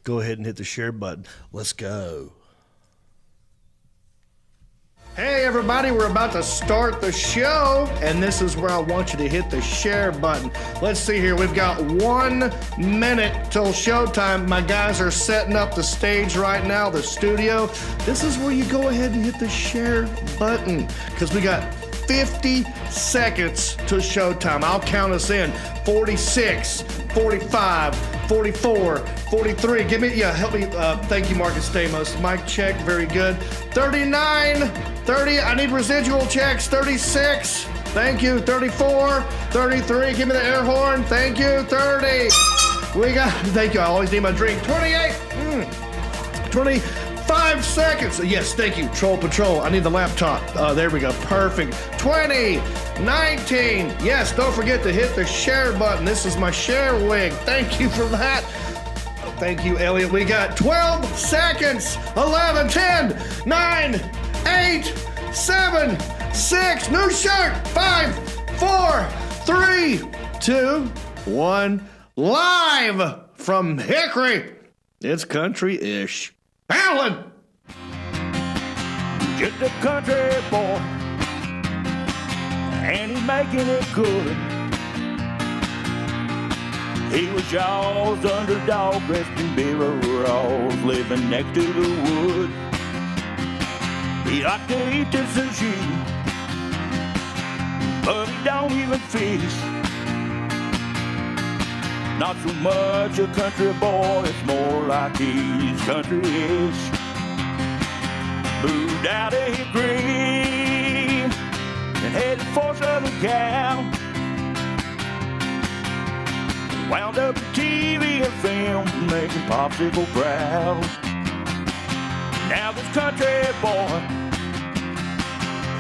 go ahead and hit the share button. Let's go. Hey everybody, we're about to start the show, and this is where I want you to hit the share button. Let's see here, we've got 1 minute till showtime. My guys are setting up the stage right now, the studio. This is where you go ahead and hit the share button, because we got 50 seconds to showtime. I'll count us in. 46, 45, 44, 43. Help me. Thank you, Marcus Stamos. Mic check, very good. 39, 30. I need residual checks. 36. Thank you. 34, 33. Give me the air horn. Thank you. 30. Thank you. I always need my drink. 28. 25 seconds. Yes, thank you. Troll Patrol. I need the laptop. There we go. Perfect. 20, 19. Yes, don't forget to hit the share button. This is my share wig. Thank you for that. Thank you, Elliot. We got 12 seconds. 11, 10, 9, 8, 7, 6. New shirt. 5, 4, 3, 2, 1. Live from Hickory. It's country-ish. Alan! Just a country boy, and he's making it good. He was y'all's underdog, dressed in beer rolls, living next to the wood. He liked to eat the sushi, but he don't even fish. Not so much a country boy, it's more like he's country-ish. Moved out of Hickory and headed for Southern Cal. Wound up in TV and film, making Popsicle proud. Now this country boy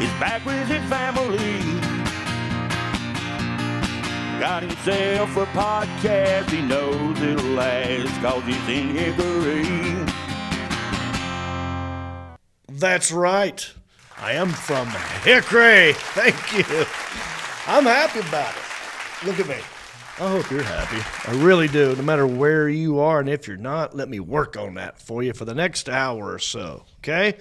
is back with his family. Got himself a podcast, he knows it'll last, cause he's in Hickory. That's right. I am from Hickory. Thank you. I'm happy about it. Look at me. I hope you're happy. I really do. No matter where you are, and if you're not, let me work on that for you for the next hour or so. Okay?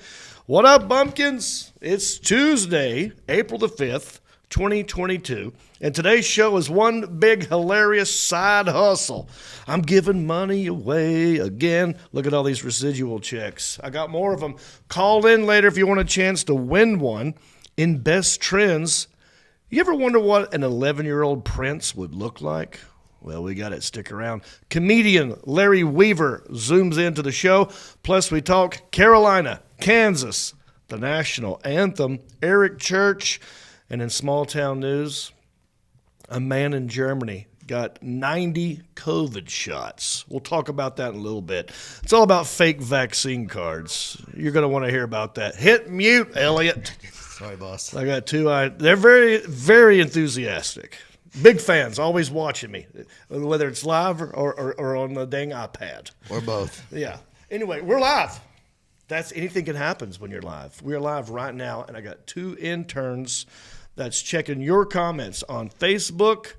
What up, bumpkins? It's Tuesday, April the 5th. 2022, and today's show is one big hilarious side hustle. I'm giving money away again. Look at all these residual checks. I got more of them. Call in later if you want a chance to win one in Best Trends. You ever wonder what an 11-year-old Prince would look like? Well, we got it. Stick around. Comedian Larry Weaver zooms into the show. Plus, we talk Carolina, Kansas, the national anthem, Eric Church. And in small-town news, a man in Germany got 90 COVID shots. We'll talk about that in a little bit. It's all about fake vaccine cards. You're going to want to hear about that. Hit mute, Elliot. Sorry, boss. I got two. They're very, very enthusiastic. Big fans, always watching me, whether it's live or on the dang iPad. Or both. Yeah. Anyway, we're live. Anything can happen when you're live. We're live right now, and I got two interns that's checking your comments on Facebook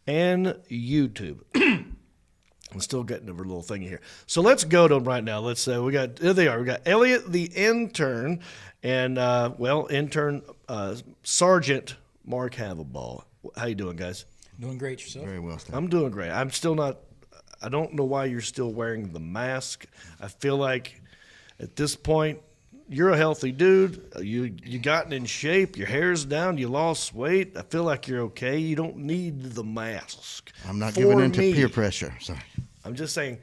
and YouTube. I'm still getting over a little thing here. So let's go to them right now. Let's say there they are. We got Elliot, the intern, and, intern Sergeant Mark Havelball. How you doing, guys? Doing great yourself? Very well, Stan. I'm doing great. I'm still not – I don't know why you're still wearing the mask. I feel like at this point – you're a healthy dude. You gotten in shape. Your hair's down. You lost weight. I feel like you're okay. You don't need the mask. I'm not giving in to peer pressure. Sorry. I'm just saying,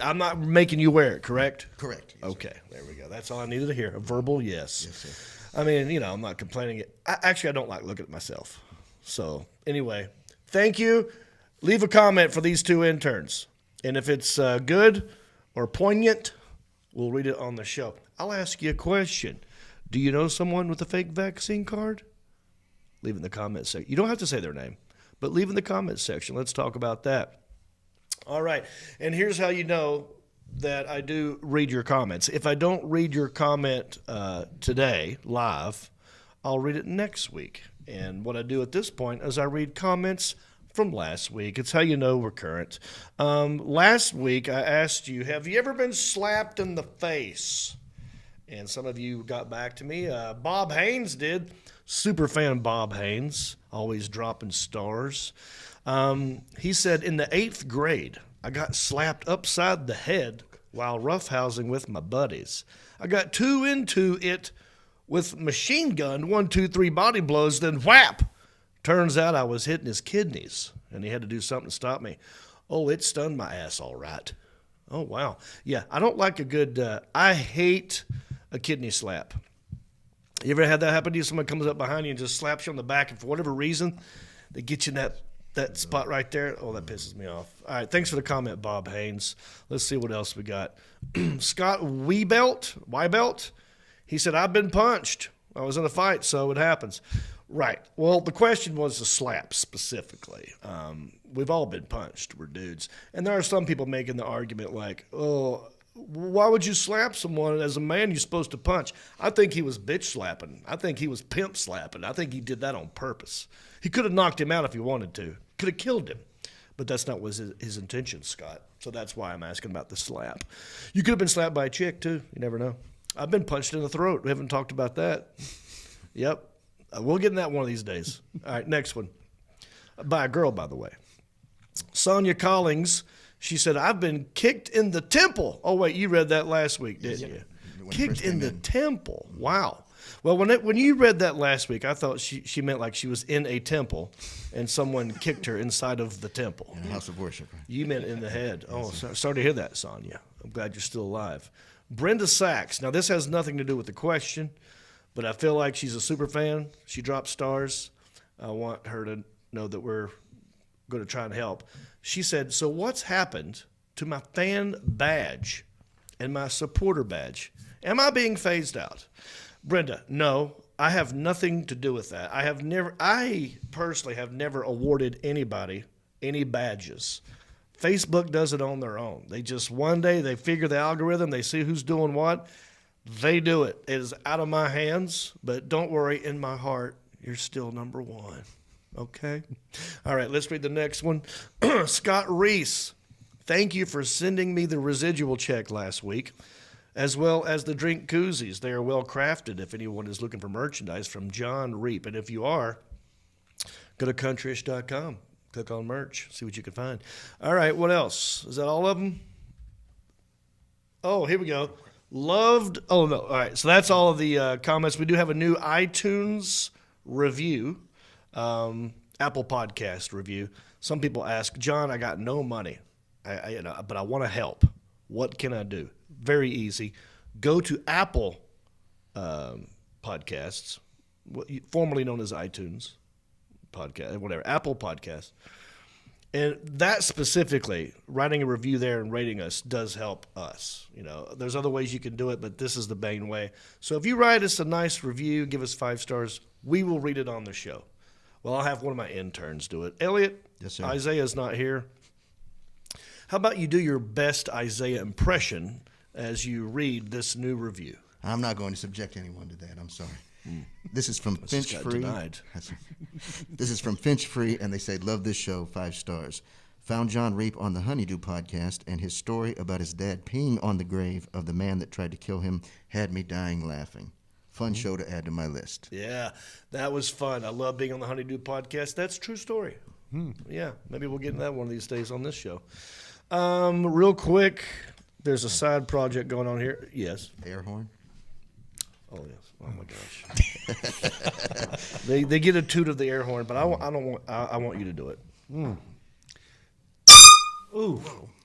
I'm not making you wear it, correct? Correct. Yes, okay, there we go. That's all I needed to hear. A verbal yes. Yes, sir. I mean, I'm not complaining. I don't like looking at myself. So anyway, thank you. Leave a comment for these two interns. And if it's good or poignant, we'll read it on the show. I'll ask you a question. Do you know someone with a fake vaccine card? Leave in the comment section. You don't have to say their name, but leave in the comment section. Let's talk about that. All right. And here's how you know that I do read your comments. If I don't read your comment today live, I'll read it next week. And what I do at this point is I read comments from last week. It's how you know we're current. Last week, I asked you, have you ever been slapped in the face? And some of you got back to me. Bob Haynes did. Super fan Bob Haynes, always dropping stars. He said, in the 8th grade, I got slapped upside the head while roughhousing with my buddies. I got too into it with machine gun, 1, 2, 3 body blows, then whap! Turns out I was hitting his kidneys, and he had to do something to stop me. Oh, it stunned my ass all right. Oh, wow. Yeah, I don't like a good, I hate a kidney slap. You ever had that happen to you? Someone comes up behind you and just slaps you on the back, and for whatever reason, they get you in that spot right there. Oh, that pisses me off. All right, thanks for the comment, Bob Haynes. Let's see what else we got. Scott Weibelt, he said, I've been punched. I was in a fight, so it happens. Right. Well, the question was the slap specifically. We've all been punched. We're dudes. And there are some people making the argument like, oh, why would you slap someone? As a man, you're supposed to punch. I think he was bitch slapping. I think he was pimp slapping. I think he did that on purpose. He could have knocked him out if he wanted to. Could have killed him. But that's not was his intention, Scott. So that's why I'm asking about the slap. You could have been slapped by a chick, too. You never know. I've been punched in the throat. We haven't talked about that. Yep. We'll get in that one of these days. All right, next one. By a girl, by the way. Sonia Collings, she said, I've been kicked in the temple. Oh, wait, you read that last week, didn't you? Kicked in the temple. Wow. Well, when you read that last week, I thought she meant like she was in a temple and someone kicked her inside of the temple. In a house of worship. You meant in the head. Oh, sorry to hear that, Sonia. I'm glad you're still alive. Brenda Sachs. Now, this has nothing to do with the question, but I feel like she's a super fan. She dropped stars. I want her to know that we're going to try and help. She said, so what's happened to my fan badge and my supporter badge? Am I being phased out? Brenda, no, I have nothing to do with that. I personally have never awarded anybody any badges. Facebook does it on their own. They just one day they figure the algorithm, they see who's doing what, they do it. It is out of my hands, but don't worry, in my heart, you're still number one. Okay? All right, let's read the next one. Scott Reese, thank you for sending me the residual check last week, as well as the drink koozies. They are well crafted if anyone is looking for merchandise from Jon Reep. And if you are, go to countryish.com. Click on merch, see what you can find. All right, what else? Is that all of them? Oh, here we go. Loved. Oh, no. All right, so that's all of the comments. We do have a new iTunes review, Apple Podcast review. Some people ask, John, I got no money, but I want to help. What can I do? Very easy. Go to Apple Podcasts, formerly known as iTunes Podcast, whatever, Apple Podcasts. And that specifically, writing a review there and rating us does help us. You know, there's other ways you can do it, but this is the main way. So if you write us a nice review, give us 5 stars, we will read it on the show. Well, I'll have one of my interns do it. Elliot, yes, sir. Isaiah's not here. How about you do your best Isaiah impression as you read this new review? I'm not going to subject anyone to that. I'm sorry. This is from Finch Free. Denied. This is from Finch Free, and they say, love this show, 5 stars. Found Jon Reep on the Honeydew podcast, and his story about his dad peeing on the grave of the man that tried to kill him had me dying laughing. Fun show to add to my list. Yeah, that was fun. I love being on the Honeydew podcast. That's a true story. Yeah, maybe we'll get into that one of these days on this show. Real quick, there's a side project going on here. Yes. Air horn? Oh, yes. Oh, my gosh. They get a toot of the air horn, but I want you to do it. Ooh,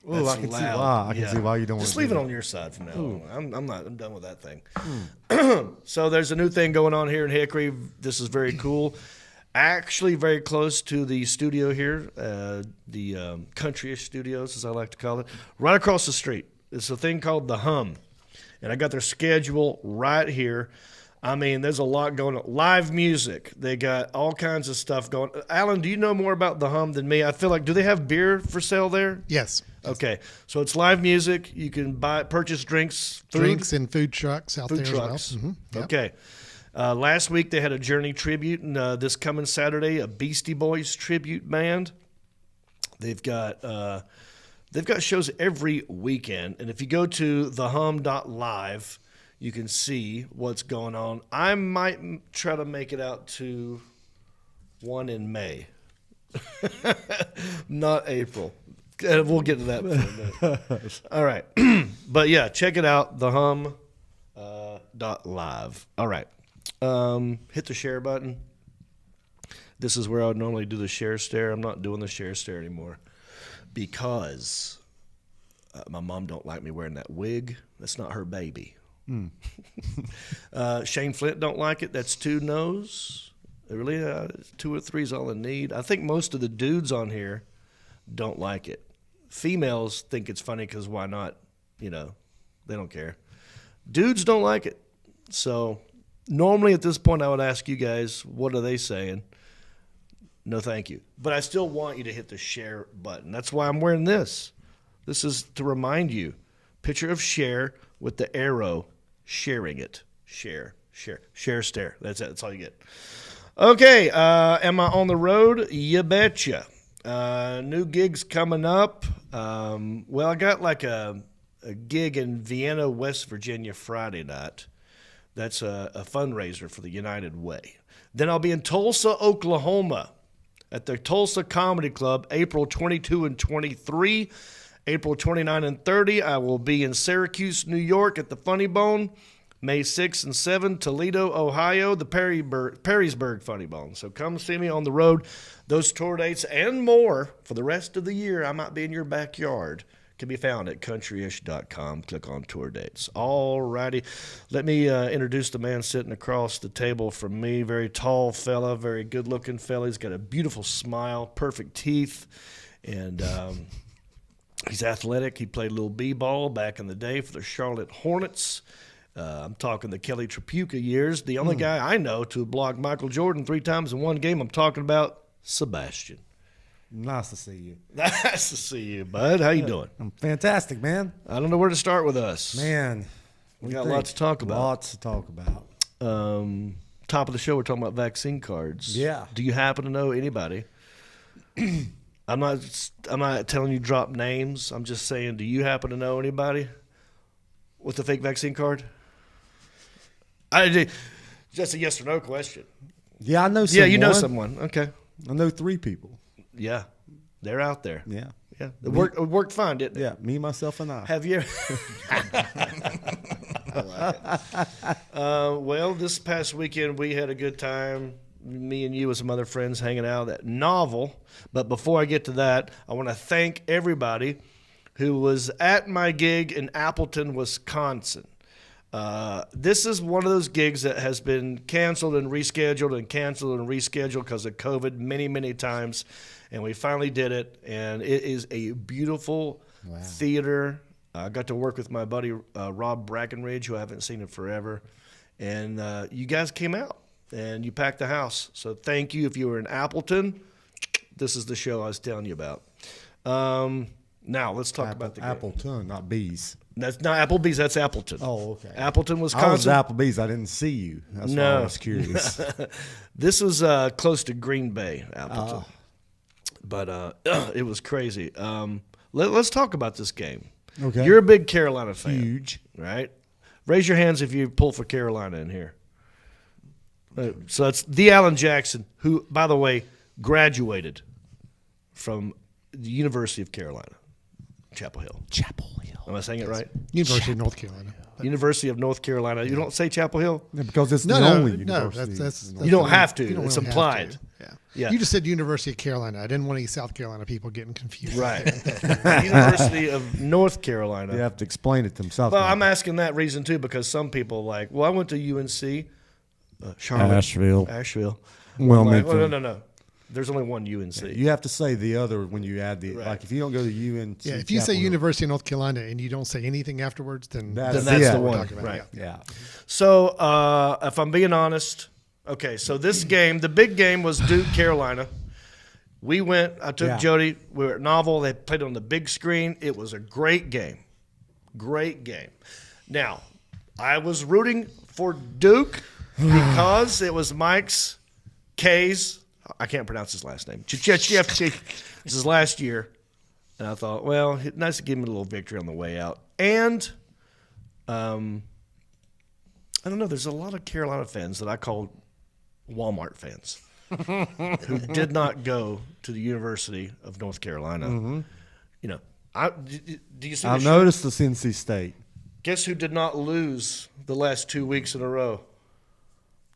I can see why. I can see why you don't want to. Just leave it on your side from now on. I'm done with that thing. So there's a new thing going on here in Hickory. This is very cool. Actually, very close to the studio here, the Countryish Studios, as I like to call it, right across the street. It's a thing called The Hum, and I got their schedule right here. I mean, there's a lot going on. Live music. They got all kinds of stuff going. Alan, do you know more about The Hum than me? I feel like, do they have beer for sale there? Yes. Okay, so it's live music. You can purchase drinks, drinks and food trucks out there as well. Mm-hmm. Yep. Okay. Last week they had a Journey tribute, and this coming Saturday, a Beastie Boys tribute band. They've got shows every weekend, and if you go to thehum.live, you can see what's going on. I might try to make it out to one in May, not April. We'll get to that in a minute. All right, but yeah, check it out. Thehum.live. All right, hit the share button. This is where I would normally do the share stare. I'm not doing the share stare anymore because my mom don't like me wearing that wig. That's not her baby. Shane Flint don't like it. That's 2 no's. Really, 2 or 3 is all I need. I think most of the dudes on here don't like it. Females think it's funny because why not? They don't care. Dudes don't like it. So normally at this point I would ask you guys, what are they saying? No, thank you. But I still want you to hit the share button. That's why I'm wearing this. This is to remind you. Picture of share with the arrow sharing it. Share, stare. That's it. That's all you get. Okay. Am I on the road? You betcha. New gigs coming up. Well, I got like a gig in Vienna, West Virginia Friday night. That's a fundraiser for the United Way. Then I'll be in Tulsa, Oklahoma at the Tulsa Comedy Club, April 22 and 23. April 29 and 30, I will be in Syracuse, New York at the Funny Bone. May 6 and 7, Toledo, Ohio, the Perrysburg Funny Bone. So come see me on the road. Those tour dates and more for the rest of the year, I might be in your backyard, can be found at countryish.com. Click on tour dates. All righty. Let me introduce the man sitting across the table from me. Very tall fella, very good-looking fella. He's got a beautiful smile, perfect teeth, and he's athletic. He played a little b-ball back in the day for the Charlotte Hornets. I'm talking the Kelly Tripucka years. The only guy I know to block Michael Jordan 3 times in one game, I'm talking about Sebastian. Nice to see you. Nice to see you, bud. How you doing? I'm fantastic, man. I don't know where to start with us. Man. We got lots to talk about. Lots to talk about. Top of the show, we're talking about vaccine cards. Yeah. Do you happen to know anybody? I'm not telling you drop names. I'm just saying, do you happen to know anybody with a fake vaccine card? Just a yes or no question. Yeah, I know someone. Yeah, you know someone. Okay. I know 3 people. Yeah, they're out there. Yeah. Yeah, it worked fine, didn't it? Yeah, me, myself, and I. Have you? Well, this past weekend we had a good time. Me and you with some other friends hanging out at Novel. But before I get to that, I want to thank everybody who was at my gig in Appleton, Wisconsin. This is one of those gigs that has been canceled and rescheduled because of COVID many, many times. And we finally did it. And it is a beautiful theater. I got to work with my buddy Rob Brackenridge, who I haven't seen in forever. And you guys came out and you packed the house. So thank you. If you were in Appleton, this is the show I was telling you about. Now let's talk about the game. Appleton, not bees. That's not Applebee's. That's Appleton. Oh, okay. Appleton, Wisconsin. I was at Applebee's. I didn't see you. That's why I was curious. This was close to Green Bay, Appleton. But it was crazy. Let's talk about this game. Okay. You're a big Carolina fan. Huge. Right? Raise your hands if you pull for Carolina in here. So that's the Alan Jackson, who, by the way, graduated from the University of Carolina, Chapel Hill. Am I saying it right? University of North Carolina. University of North Carolina. You don't say Chapel Hill? Yeah, because it's the only university. That's You don't have to. you don't It's really have implied. to. Yeah. Yeah. You just said University of Carolina. I didn't want any South Carolina people getting confused. Right. University of North Carolina. You have to explain it themselves. Well, I'm asking that reason, too, because some people like, well, I went to UNC. Charlotte. Asheville. Well, Like, no. There's only one UNC. You have to say the other when you add the, Right. like if you don't go to UNC. Yeah, if you say Chapel Hill, University of North Carolina and you don't say anything afterwards, then Then that's yeah, the what we're one. talking about. Right. Yeah. Yeah. So, if I'm being honest, okay, so this game, the big game was Duke, Carolina. We went, I took Yeah. Jody, we were at Novel, they played on the big screen. It was a great game. Great game. Now, I was rooting for Duke because it was Mike's, K's I can't pronounce his last name. This is last year. And I thought, well, nice to give him a little victory on the way out. And I don't know, there's a lot of Carolina fans that I call Walmart fans who did not go to the University of North Carolina. Mm-hmm. You know, do you see I've noticed the NC State. Guess who did not lose the last 2 weeks in a row?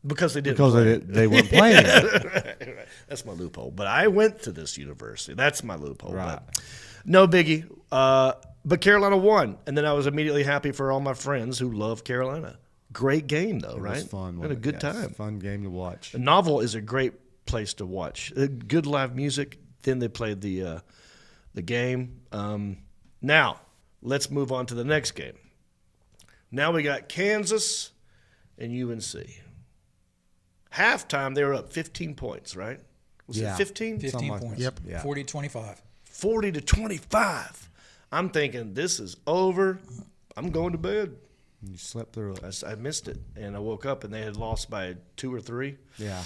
Because they didn't. Because they weren't playing. Right. That's my loophole. But I went to this university. That's my loophole. Right. But no biggie. But Carolina won, and then I was immediately happy for all my friends who love Carolina. Great game, though, right? It was fun. Had a good time. Fun game to watch. The Novel is a great place to watch. Good live music. Then they played the game. Now, let's move on to the next game. Now we got Kansas and UNC. Halftime, they were up 15 points, right? Was it 15? 15 like points. Yep. Yeah. 40-25. 40-25. I'm thinking, this is over. I'm going to bed. You slept through it. I missed it, and I woke up, and they had lost by 2 or 3. Yeah.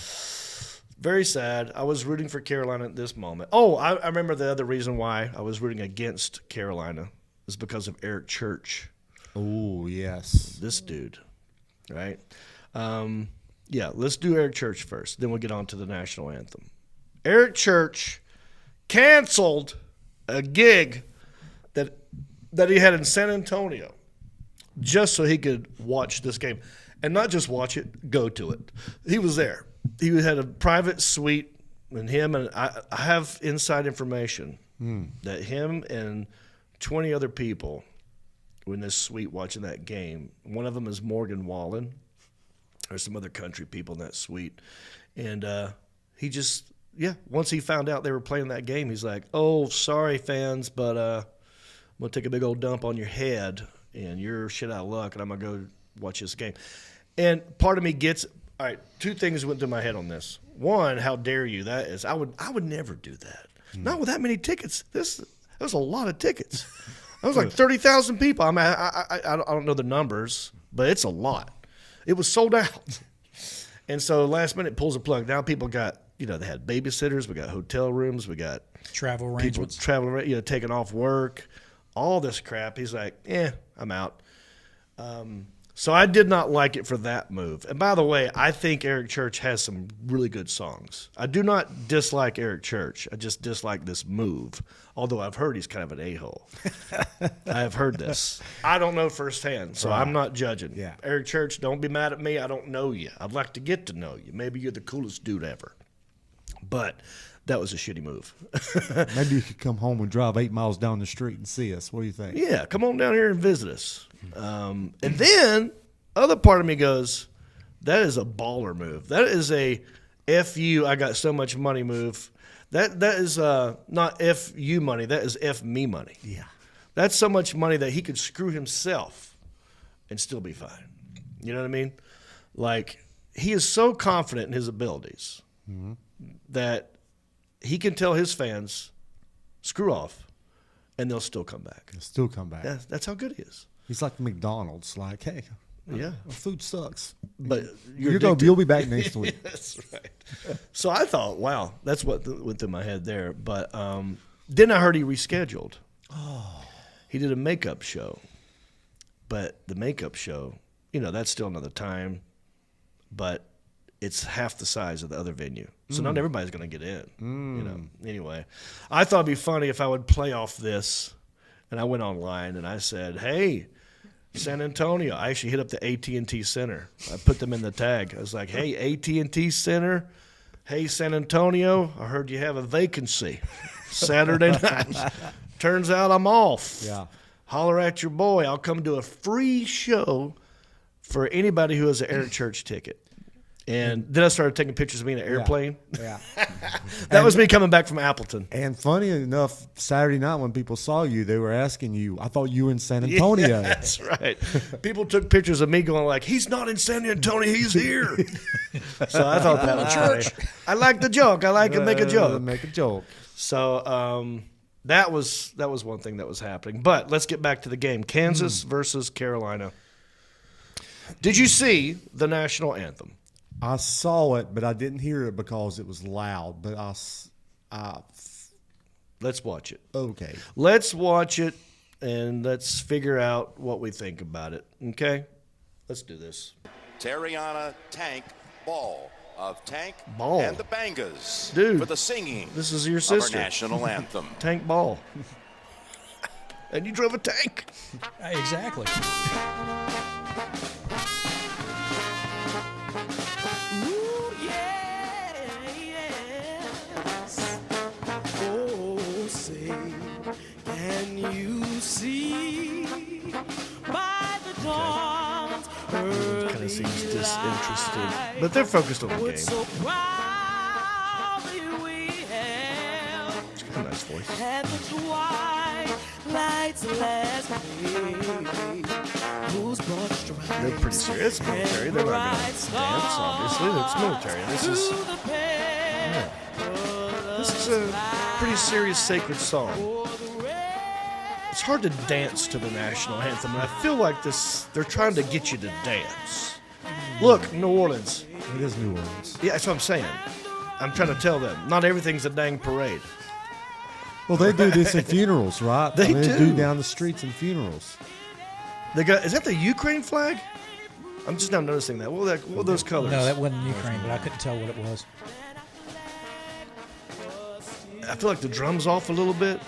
Very sad. I was rooting for Carolina at this moment. Oh, I remember the other reason why I was rooting against Carolina is because of Eric Church. Oh, yes. This dude, right? Yeah, let's do Eric Church first. Then we'll get on to the national anthem. Eric Church canceled a gig that he had in San Antonio just so he could watch this game. And not just watch it, go to it. He was there. He had a private suite, and I have inside information that him and 20 other people were in this suite watching that game. One of them is Morgan Wallen. There's some other country people in that suite. And he just, once he found out they were playing that game, he's like, oh, sorry, fans, but I'm going to take a big old dump on your head, and you're shit out of luck, and I'm going to go watch this game. And part of me gets, all right, 2 things went through my head on this. One, how dare you? That is, I would never do that. Not with that many tickets. That was a lot of tickets. That was like 30,000 people. I mean, I don't know the numbers, but it's a lot. It was sold out. And so last minute pulls the plug. Now people got, they had babysitters. We got hotel rooms. We got Travel people arrangements. traveling, taking off work, all this crap. He's like, I'm out. So I did not like it for that move. And by the way, I think Eric Church has some really good songs. I do not dislike Eric Church. I just dislike this move, although I've heard he's kind of an a-hole. I have heard this. I don't know firsthand, so I'm not judging. Yeah. Eric Church, don't be mad at me. I don't know you. I'd like to get to know you. Maybe you're the coolest dude ever. But that was a shitty move. Maybe you could come home and drive 8 miles down the street and see us. What do you think? Yeah, come on down here and visit us. And then other part of me goes, that is a baller move. That is a F you, I got so much money move. That is not F you money. That is F me money. Yeah. That's so much money that he could screw himself and still be fine. You know what I mean? Like, he is so confident in his abilities that he can tell his fans, screw off, and they'll still come back. They'll still come back. That's how good he is. He's like McDonald's. Like, hey, Yeah. our food sucks. But You'll be back next week. That's right. So I thought, wow, that's what went through my head there. But then I heard he rescheduled. Oh. He did a makeup show. But the makeup show, that's still another time. But it's half the size of the other venue. So not everybody's going to get in. Anyway, I thought it'd be funny if I would play off this. And I went online and I said, hey, San Antonio. I actually hit up the AT&T Center. I put them in the tag. I was like, hey, AT&T Center. Hey, San Antonio, I heard you have a vacancy Saturday night. Turns out I'm off. Yeah. Holler at your boy. I'll come do a free show for anybody who has an Eric Church ticket. And then I started taking pictures of me in an airplane. Yeah. That was me coming back from Appleton. And funny enough, Saturday night when people saw you, they were asking you, I thought you were in San Antonio. Yeah, that's right. People took pictures of me going like, he's not in San Antonio, he's here. So I thought that was funny. I like the joke. I like to make a joke. Make a joke. So that was one thing that was happening. But let's get back to the game. Kansas versus Carolina. Did you see the national anthem? I saw it, but I didn't hear it because it was loud. But Let's watch it. okay. Let's watch it, and let's figure out what we think about it. Okay? Let's do this. Tariana Tank Ball of Tank Ball. and the Bangas Dude, for the singing this is your of our sister. national anthem. Tank Ball. And you drove a tank. Exactly. Ooh, yes. Oh, say, can you see by the dawn's Kind early of seems disinterested. light But they're focused on the what game. so proudly we held It's got a nice voice. at the twilight's last gleaming, whose broad stripes They're pretty serious. It's military. They're not going to dance, obviously. It's military. This is a pretty serious, sacred song. It's hard to dance to the national anthem, and I feel like they're trying to get you to dance. Look, New Orleans. It is New Orleans. Yeah, that's what I'm saying. I'm trying to tell them. Not everything's a dang parade. Well, they do this in funerals, right? They They do. do down the streets in funerals. Is that the Ukraine flag? I'm just now noticing that. What are those colors? No, that wasn't Ukraine, but I couldn't tell what it was. I feel like the drum's off a little bit.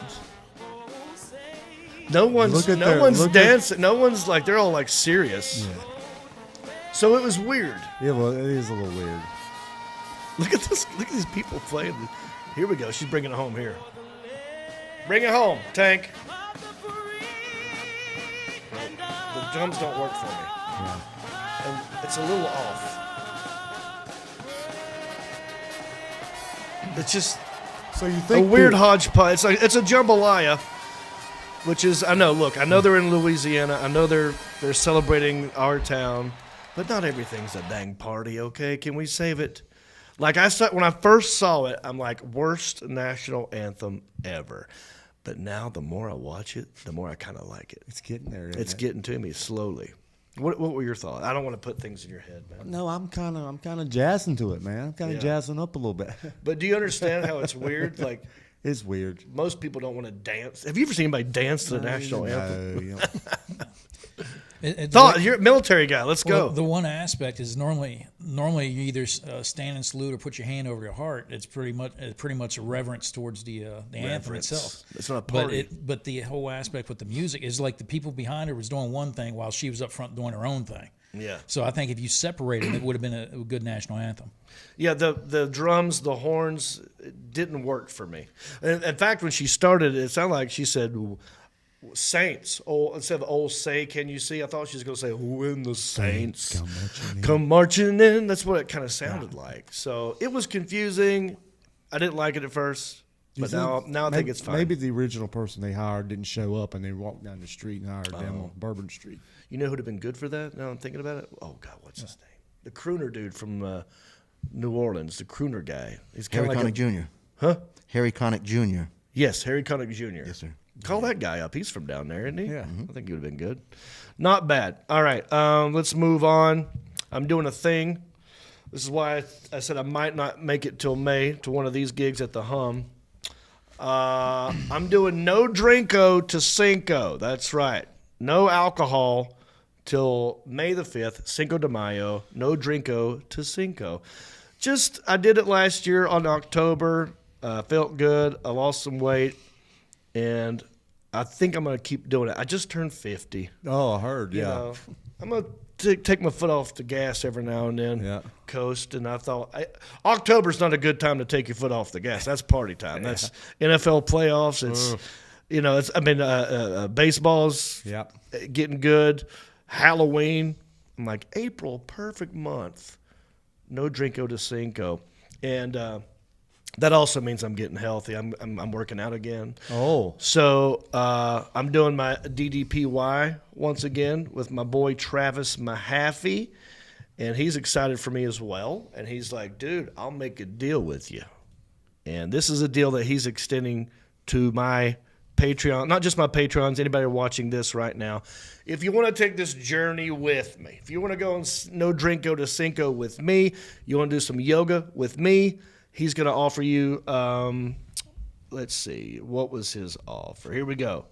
No one's Look at dancing. No one's like, they're all like serious. Yeah. So it was weird. Yeah, well, it is a little weird. Look at this. Look at these people playing. Here we go. She's bringing it home here. Bring it home, Tank. The drums don't work for me. Yeah. And it's a little off. It's just So you a think weird that- hodgepodge. It's a jambalaya, which is I know they're in Louisiana. I know they're celebrating our town, but not everything's a dang party. Okay, can we save it? Like when I first saw it, I'm like, worst national anthem ever. But now the more I watch it, the more I kind of like it. It's getting there. It's getting to me slowly. What were your thoughts? I don't want to put things in your head, man. No, I'm kind of jazzing to it, man. I'm kind of Yeah. jazzing up a little bit. But do you understand how it's weird? Like It's weird. most people don't want to dance. Have you ever seen anybody dance to the national anthem? No, you know. You're a military guy. Let's Well, go. the one aspect is normally you either stand and salute or put your hand over your heart. It's pretty much a reverence towards the anthem Reverence. itself. It's not a party. But the whole aspect with the music is like the people behind her was doing one thing while she was up front doing her own thing. Yeah. So I think if you separated them, it would have been a good national anthem. Yeah, the drums, the horns, it didn't work for me. In fact, when she started, it sounded like she said Saints. Oh, instead of "Oh, say, can you see?" I thought she was going to say "When the Saints come marching in." That's what it kind of sounded like. So it was confusing. I didn't like it at first, but now I think it's fine. Maybe the original person they hired didn't show up, and they walked down the street and hired them on Bourbon Street. You know who'd have been good for that? Now I'm thinking about it. Oh God, what's his name? The crooner dude from New Orleans, the crooner guy. He's kind Harry of like Connick Jr. Huh? Harry Connick Jr. Yes, Harry Connick Jr. Yes, sir. Call that guy up. He's from down there, isn't he? Yeah. I think he would have been good. Not bad. All right, let's move on. I'm doing a thing. This is why I said I might not make it till May to one of these gigs at the Hum. I'm doing no Drinko to Cinco. That's right. No alcohol till May the 5th, Cinco de Mayo. No Drinko to Cinco. I did it last year on October. Felt good. I lost some weight. And I think I'm going to keep doing it. I just turned 50. Oh, I heard. You Yeah. know, I'm going to take my foot off the gas every now and then. Yeah. Coast. And I thought, October's not a good time to take your foot off the gas. That's party time. That's NFL playoffs. It's, baseball's Yep. getting good. Halloween. I'm like, April, perfect month. No Drinko de Cinco. And that also means I'm getting healthy. I'm working out again. Oh. So I'm doing my DDPY once again with my boy Travis Mahaffey, and he's excited for me as well. And he's like, dude, I'll make a deal with you. And this is a deal that he's extending to my Patreon, not just my Patreons, anybody watching this right now. If you want to take this journey with me, if you want to go on No Drink, Go to Cinco with me, you want to do some yoga with me, he's going to offer you, let's see, what was his offer? Here we go.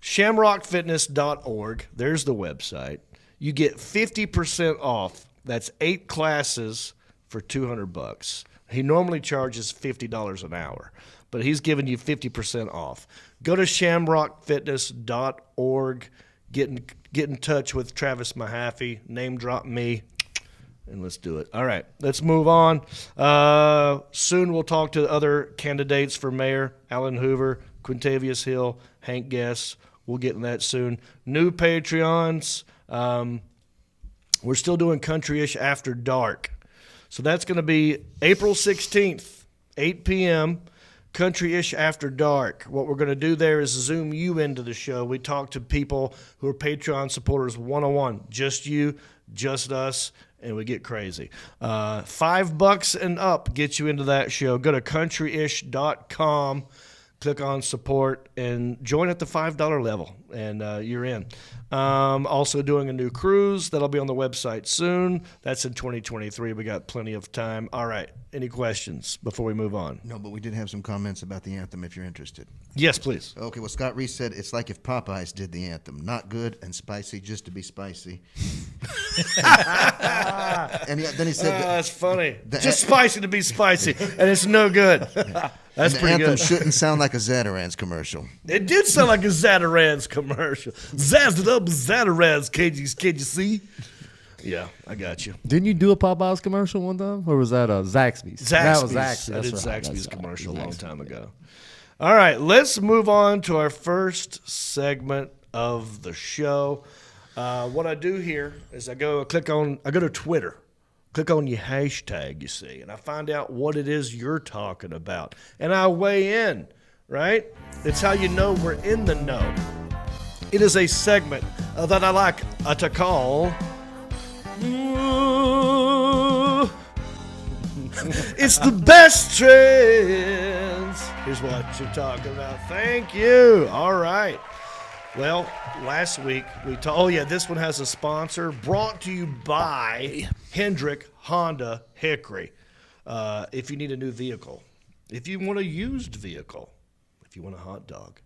ShamrockFitness.org. There's the website. You get 50% off. That's 8 classes for $200. He normally charges $50 an hour, but he's giving you 50% off. Go to ShamrockFitness.org. Get in touch with Travis Mahaffey. Name drop me. And let's do it. All right, let's move on. Soon we'll talk to other candidates for mayor, Alan Hoover, Quintavious Hill, Hank Guess. We'll get in that soon. New Patreons. We're still doing Country-ish After Dark. So that's going to be April 16th, 8 p.m., Country-ish After Dark. What we're going to do there is zoom you into the show. We talk to people who are Patreon supporters one-on-one. Just you, just us, and we get crazy. $5 and up gets you into that show. Go to countryish.com. Click on support and join at the $5 level, and you're in. Also doing a new cruise. That'll be on the website soon. That's in 2023. We got plenty of time. All right. Any questions before we move on? No, but we did have some comments about the anthem if you're interested. Yes, please. Okay, well, Scott Reese said it's like if Popeyes did the anthem. Not good and spicy just to be spicy. And then he said... That's funny. Just spicy to be spicy, and it's no good. That's pretty anthem good. shouldn't sound like a Zatarans commercial. It did sound like a Zatarans commercial. Zazz it up, Zatarans, KGC. Yeah, I got you. Didn't you do a Popeyes commercial one time? Or was that Zaxby's? That was Zaxby's. I did That's right. Zaxby's That's commercial right. a long time ago. All right, let's move on to our first segment of the show. What I do here is I go to Twitter, click on your hashtag, you see, and I find out what it is you're talking about. And I weigh in, right? It's how you know we're in the know. It is a segment that I like to call... It's the best trends. Here's what you're talking about. Thank you. All right. Well, last week we this one has a sponsor brought to you by Hendrick Honda Hickory. If you need a new vehicle, if you want a used vehicle, if you want a hot dog,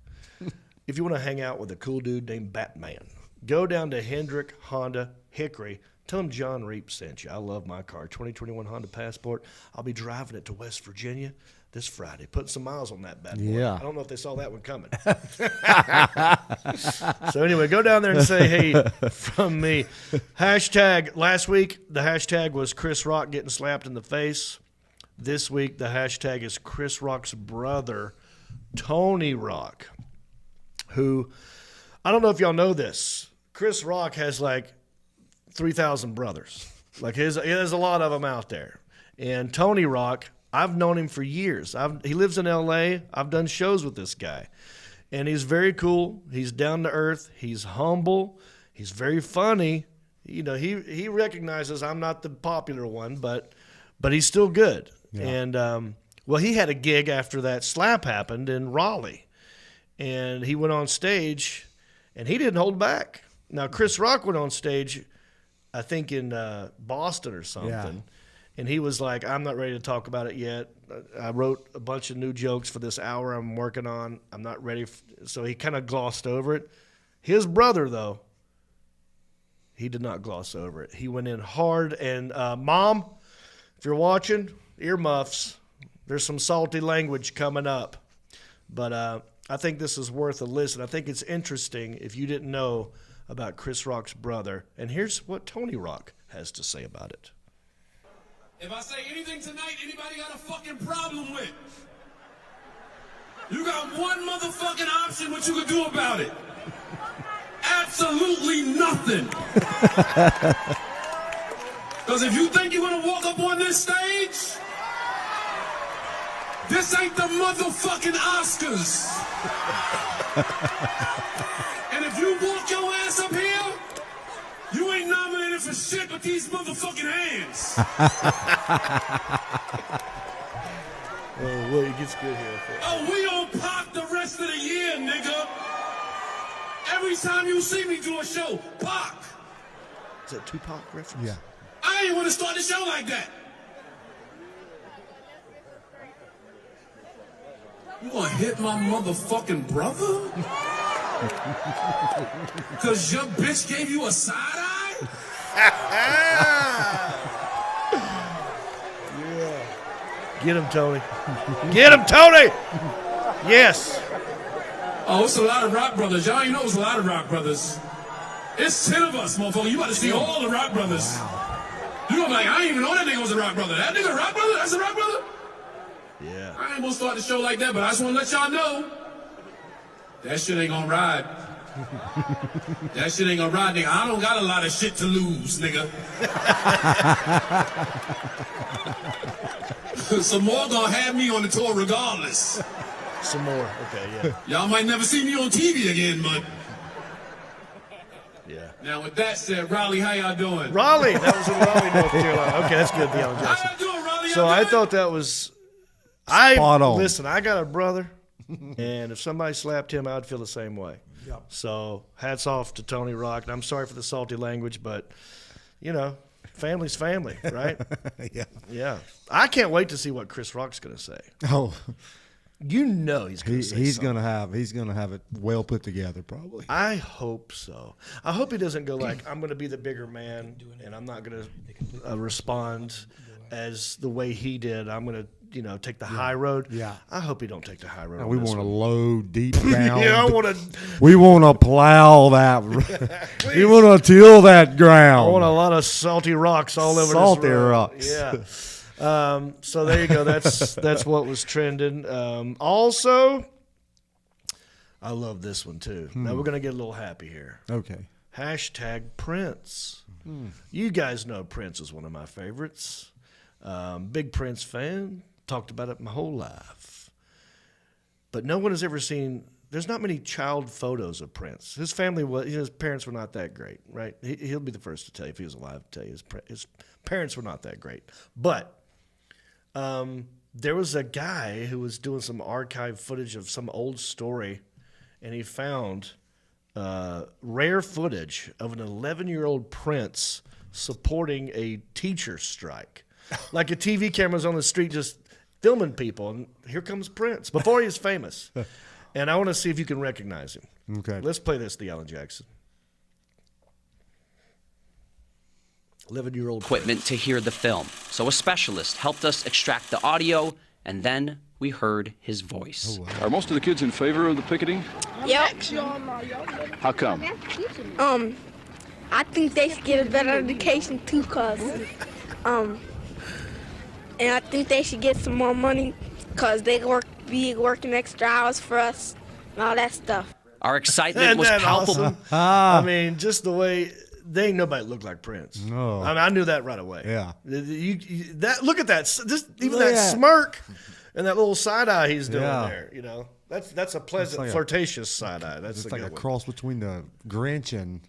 if you want to hang out with a cool dude named Batman, go down to Hendrick Honda Hickory. Tell them Jon Reep sent you. I love my car. 2021 Honda Passport. I'll be driving it to West Virginia this Friday, putting some miles on that bad boy. Yeah. I don't know if they saw that one coming. So anyway, go down there and say, hey, from me. Hashtag, last week, the hashtag was Chris Rock getting slapped in the face. This week, the hashtag is Chris Rock's brother, Tony Rock, who, I don't know if y'all know this, Chris Rock has like 3,000 brothers. Like there's a lot of them out there. And Tony Rock, I've known him for years. He lives in L.A. I've done shows with this guy. And he's very cool. He's down to earth. He's humble. He's very funny. You know, he recognizes I'm not the popular one, but he's still good. Yeah. And, well, he had a gig after that slap happened in Raleigh. And he went on stage, and he didn't hold back. Now, Chris Rock went on stage, I think in Boston or something, yeah. And he was like, I'm not ready to talk about it yet. I wrote a bunch of new jokes for this hour I'm working on. I'm not ready. So he kind of glossed over it. His brother, though, he did not gloss over it. He went in hard. And, Mom, if you're watching, earmuffs. There's some salty language coming up. But I think this is worth a listen. I think it's interesting if you didn't know about Chris Rock's brother. And here's what Tony Rock has to say about it. If I say anything tonight, anybody got a fucking problem with? You got one motherfucking option what you can do about it. Absolutely nothing. Because if you think you're going to walk up on this stage, this ain't the motherfucking Oscars. And if you walk your ass up here, you ain't nominated for shit but these motherfucking hands. Oh, well, it gets good here. Oh, we don't pop the rest rest of the year, nigga. Every time you see me do a show, Pac. Is that Tupac reference? Yeah. I ain't want to start the show like that. You gonna hit my motherfucking brother? Cause your bitch gave you a side eye? Get him, Tony. Get him, Tony! Yes. Oh, it's a lot of rock brothers. Y'all ain't know it's a lot of rock brothers. It's 10 of us, motherfucker. You about to see all the rock brothers. You gonna be like, I didn't even know that nigga was a rock brother. That nigga a rock brother? That's a rock brother? Yeah. I ain't gonna start the show like that, but I just wanna let y'all know that shit ain't gonna ride. That shit ain't gonna ride, nigga. I don't got a lot of shit to lose, nigga. Some more gonna have me on the tour regardless. Some more. Okay, yeah. Y'all might never see me on TV again, but Yeah. now with that said, Raleigh, how y'all doing? Raleigh. That was in Raleigh, North Carolina. Okay, that's good, Alan How Jackson. y'all doing, Raleigh? So Y'all I doing? thought that was... Spot on. Listen, I got a brother, and if somebody slapped him, I'd feel the same way. Yep. So hats off to Tony Rock. And I'm sorry for the salty language, but, you know, family's family, right? Yeah. Yeah. I can't wait to see what Chris Rock's going to say. Oh, You know he's going to say he's something. gonna have it well put together, probably. I hope so. I hope he doesn't go like, I'm going to be the bigger man, and I'm not going to respond as the way he did. I'm going to, you know, take the high road. Yeah. I hope he don't take the high road. We on this want to one. low, deep down. Yeah, I want to. We want to plow that. We want to till that ground. I want a lot of salty rocks all over Salty this road. rocks. Yeah. So there you go. That's what was trending. Also, I love this one too. Now we're gonna get a little happy here. Okay. Hashtag Prince. You guys know Prince is one of my favorites. Big Prince fan. Talked about it my whole life. But no one has ever seen. There's not many child photos of Prince. His family was. His parents were not that great, right? He'll be the first to tell you if he was alive. To tell you his parents were not that great. But there was a guy who was doing some archive footage of some old story, and he found rare footage of an 11-year-old Prince supporting a teacher strike. Like a TV camera's on the street just filming people, and here comes Prince before he was famous. And I want to see if you can recognize him. Okay. Let's play this, the Alan Jackson. 11-year-old Equipment to hear the film. So a specialist helped us extract the audio, and then we heard his voice. Are most of the kids in favor of the picketing? Yep. How come? I think they should get a better education too, and I think they should get some more money, cause they be working extra hours for us and all that stuff. Our excitement Isn't was that palpable. awesome? I mean, just the way they ain't nobody looked like Prince. No. I mean, I knew that right away. Yeah. That look at that. Just even that Yeah. smirk and that little side eye he's doing Yeah. there. You know, that's a pleasant, like a- flirtatious side eye. That's It's a like good a one. cross between the Grinch and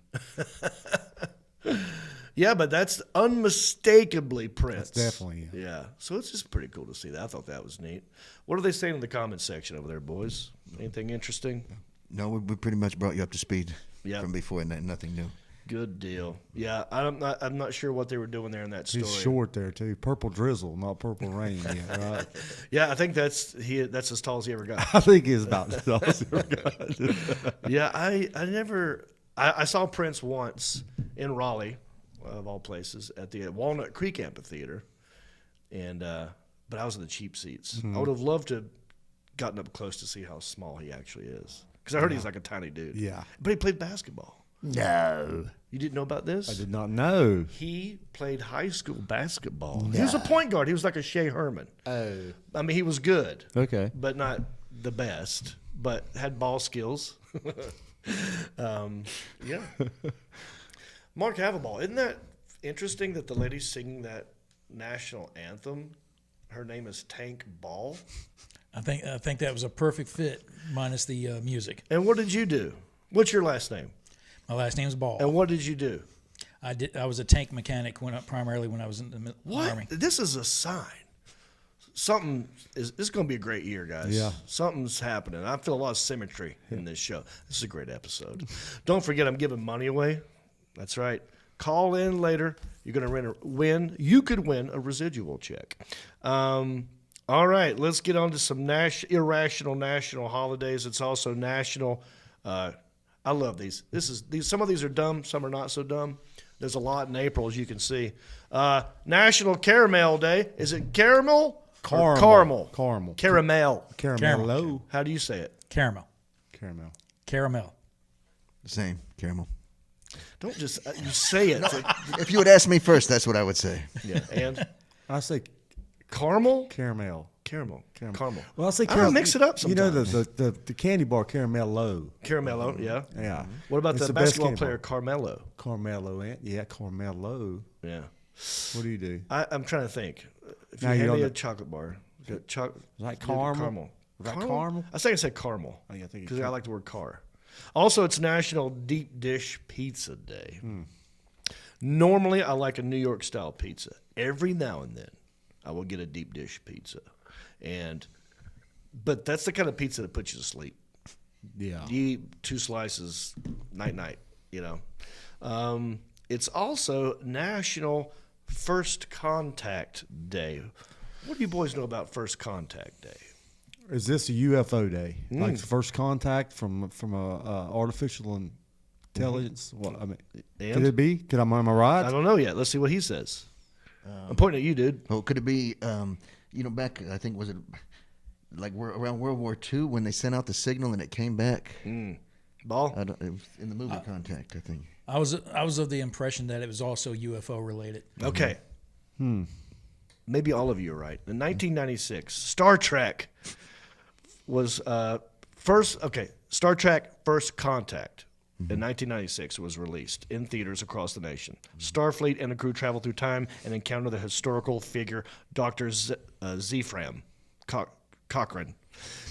Yeah, but that's unmistakably Prince. That's definitely, Yeah. So it's just pretty cool to see that. I thought that was neat. What are they saying in the comment section over there, boys? Anything interesting? No, we pretty much brought you up to speed Yeah. from before, and nothing new. Good deal. Yeah, I'm not sure what they were doing there in that story. he's short there too. Purple drizzle, not purple rain yet, right? Yeah, I think that's as tall as he ever got. I think he's about as tall as he ever got. Yeah, I saw Prince once in Raleigh, of all places, at the Walnut Creek Amphitheater, and but I was in the cheap seats. I would have loved to have gotten up close to see how small he actually is, because I heard he's like a tiny dude. Yeah. But he played basketball. No. You didn't know about this? I did not know. He played high school basketball. He was a point guard. He was like a Shea Herman. Oh. I mean, he was good. Okay. But not the best, but had ball skills. Yeah. Mark Havelball. Isn't that interesting that the lady singing that national anthem, her name is Tank Ball? I think that was a perfect fit, minus the music. And what did you do? What's your last name? My last name's Ball. And what did you do? I was a tank mechanic primarily when I was in the What? Army. This is a sign. something is. This is going to be a great year, guys. Yeah. Something's happening. I feel a lot of symmetry in this show. This is a great episode. Don't forget, I'm giving money away. That's right. Call in later. You're going to win. You could win a residual check. All right, let's get on to some irrational national holidays. It's also national. I love these. Some of these are dumb. Some are not so dumb. There's a lot in April, as you can see. National Caramel Day. Is it caramel? Caramel. Caramel. Caramel. How do you say it? Caramel. Caramel. Same, caramel. Don't just you say it. If you would ask me first, that's what I would say. Yeah, and I say caramel. Caramel. Well, I say I caramel. mix it up sometimes. You know the candy bar Caramello. Caramello, yeah. Yeah. What about It's the best basketball candy player bar. Carmelo? Carmelo. Yeah, Carmelo. Yeah. What do you do? I'm trying to think. If you Now you hand me don't a chocolate bar, like caramel? Is that caramel? I think I said caramel. Oh, yeah, I think because I like the word car. Also, it's National Deep Dish Pizza Day. Normally, I like a New York style pizza. Every now and then, I will get a deep dish pizza, but that's the kind of pizza that puts you to sleep. Yeah. You eat 2 slices, night. You know. It's also National First Contact Day. What do you boys know about First Contact Day? Is this a UFO day? Like the first contact from a artificial intelligence? Well, I mean, could it be? Am I right? I don't know yet. Let's see what he says. I'm pointing at you, dude. Oh, could it be? Back I think was it like around World War II when they sent out the signal and it came back? Ball. It was in the movie Contact, I think. I was of the impression that it was also UFO related. Okay. Maybe all of you are right. In 1996, Star Trek was first. Okay, Star Trek First Contact in 1996 was released in theaters across the nation. Starfleet and a crew travel through time and encounter the historical figure Dr. Zephram Cochrane.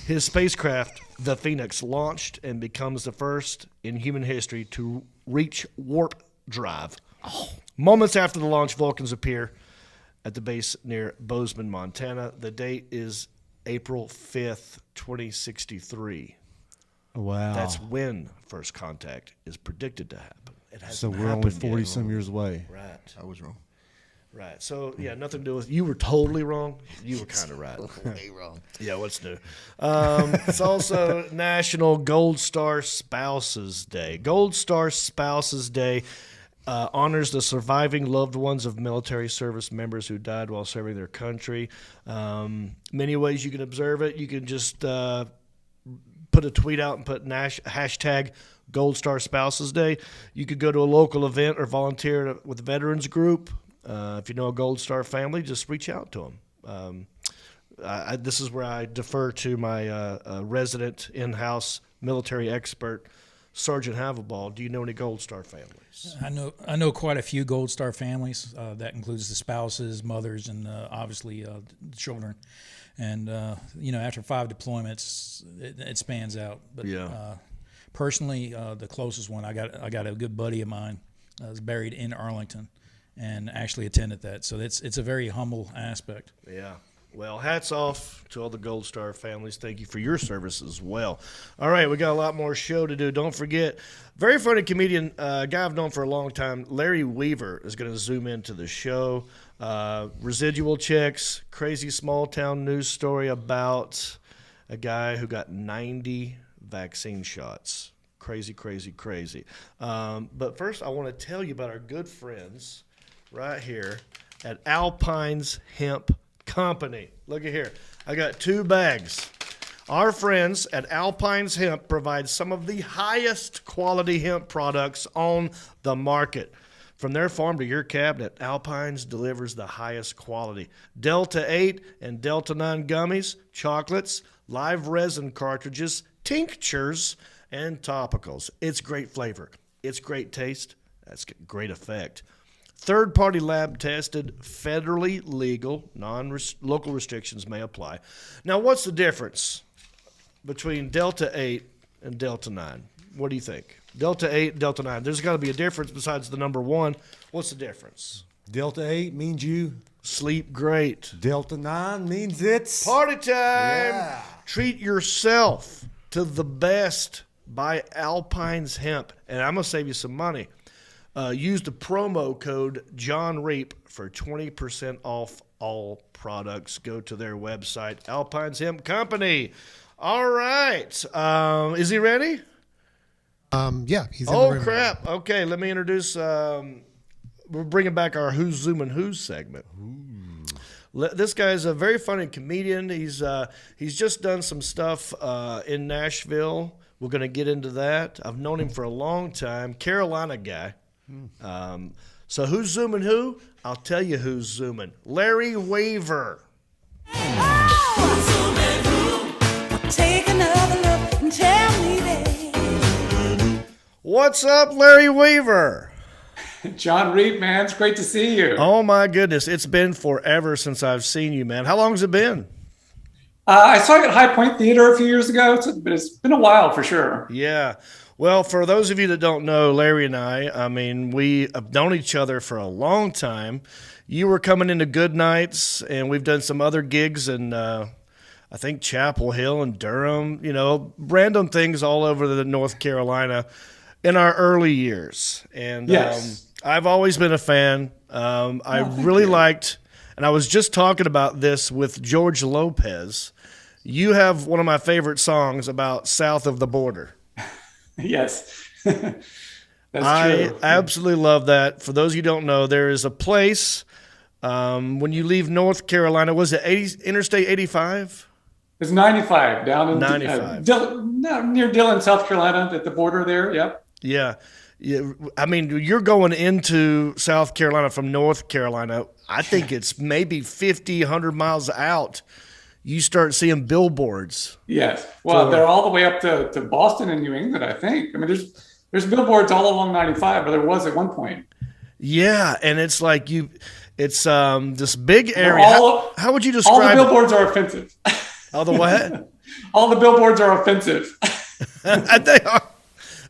His spacecraft, the Phoenix, launched and becomes the first in human history to reach warp drive. Moments after the launch, Vulcans appear at the base near Bozeman, Montana. The date is April 5th, 2063. Wow. That's when First Contact is predicted to happen. It hasn't So we're only happened 40 yet. some years away. Right. I was wrong. Right. So, yeah, nothing to do with you were totally wrong. You were kind of right. Way wrong. Yeah, what's new? It's also National Gold Star Spouses Day. Gold Star Spouses Day honors the surviving loved ones of military service members who died while serving their country. Many ways you can observe it. You can just put a tweet out and put hashtag Gold Star Spouses Day. You could go to a local event or volunteer with a veterans group. If you know a Gold Star family, just reach out to them. This is where I defer to my resident in-house military expert, Sergeant Havelball. Do you know any Gold Star families? I know quite a few Gold Star families. That includes the spouses, mothers, and obviously the children. And after 5 deployments, it spans out. But personally, the closest one, I got a good buddy of mine was buried in Arlington, and actually attended that. So it's a very humble aspect. Yeah. Well, hats off to all the Gold Star families. Thank you for your service as well. All right, we got a lot more show to do. Don't forget, very funny comedian, a guy I've known for a long time, Larry Weaver, is going to zoom into the show. Residual checks, crazy small town news story about a guy who got 90 vaccine shots. Crazy, crazy, crazy. But first, I want to tell you about our good friends right here at Alpine's Hemp Company. Look at here. I got 2 bags. Our friends at Alpine's Hemp provide some of the highest quality hemp products on the market. From their farm to your cabinet, Alpine's delivers the highest quality. Delta 8 and Delta 9 gummies, chocolates, live resin cartridges, tinctures, and topicals. It's great flavor. It's great taste. That's great effect. Third-party lab tested, federally legal, local restrictions may apply. Now, what's the difference between Delta 8 and Delta 9? What do you think? Delta 8 and Delta 9. There's got to be a difference besides the number 1. What's the difference? Delta 8 means you Sleep great. Delta 9 means it's Party time. Treat yourself to the best. Buy Alpine's hemp, and I'm gonna save you some money. Use the promo code Jon Reep for 20% off all products. Go to their website, Alpine's Hemp Company. All right, is he ready? Yeah, he's in the room. Oh crap! Okay, let me introduce. We're bringing back our Who's Zooming Who's segment. This guy's a very funny comedian. He's just done some stuff in Nashville. We're going to get into that. I've known him for a long time. Carolina guy. So who's zooming who? I'll tell you who's zooming. Larry Weaver. Take another look and tell me that. What's up, Larry Weaver? Jon Reep, man, it's great to see you. Oh my goodness, it's been forever since I've seen you, man. How long has it been? I saw you at High Point Theater a few years ago, but it's been a while for sure. Yeah. Well, for those of you that don't know, Larry and I mean, we have known each other for a long time. You were coming into Good Nights, and we've done some other gigs in, I think, Chapel Hill and Durham, random things all over the North Carolina in our early years. And yes. I've always been a fan. I really liked, and I was just talking about this with George Lopez. You have one of my favorite songs about south of the border. Yes. That's I true. absolutely love that. For those of you who don't know, there is a place when you leave North Carolina, was it Interstate 85? It's 95 down in 95. Near Dillon, South Carolina, at the border there. Yep. Yeah. I mean, you're going into South Carolina from North Carolina. I think it's maybe 50, 100 miles out. You start seeing billboards. Yes. Well, they're all the way up to Boston and New England, I think. I mean, there's billboards all along 95, or there was at one point. Yeah, and it's like it's this big area. How would you describe all the billboards are offensive. All the what? All the billboards are offensive. They are.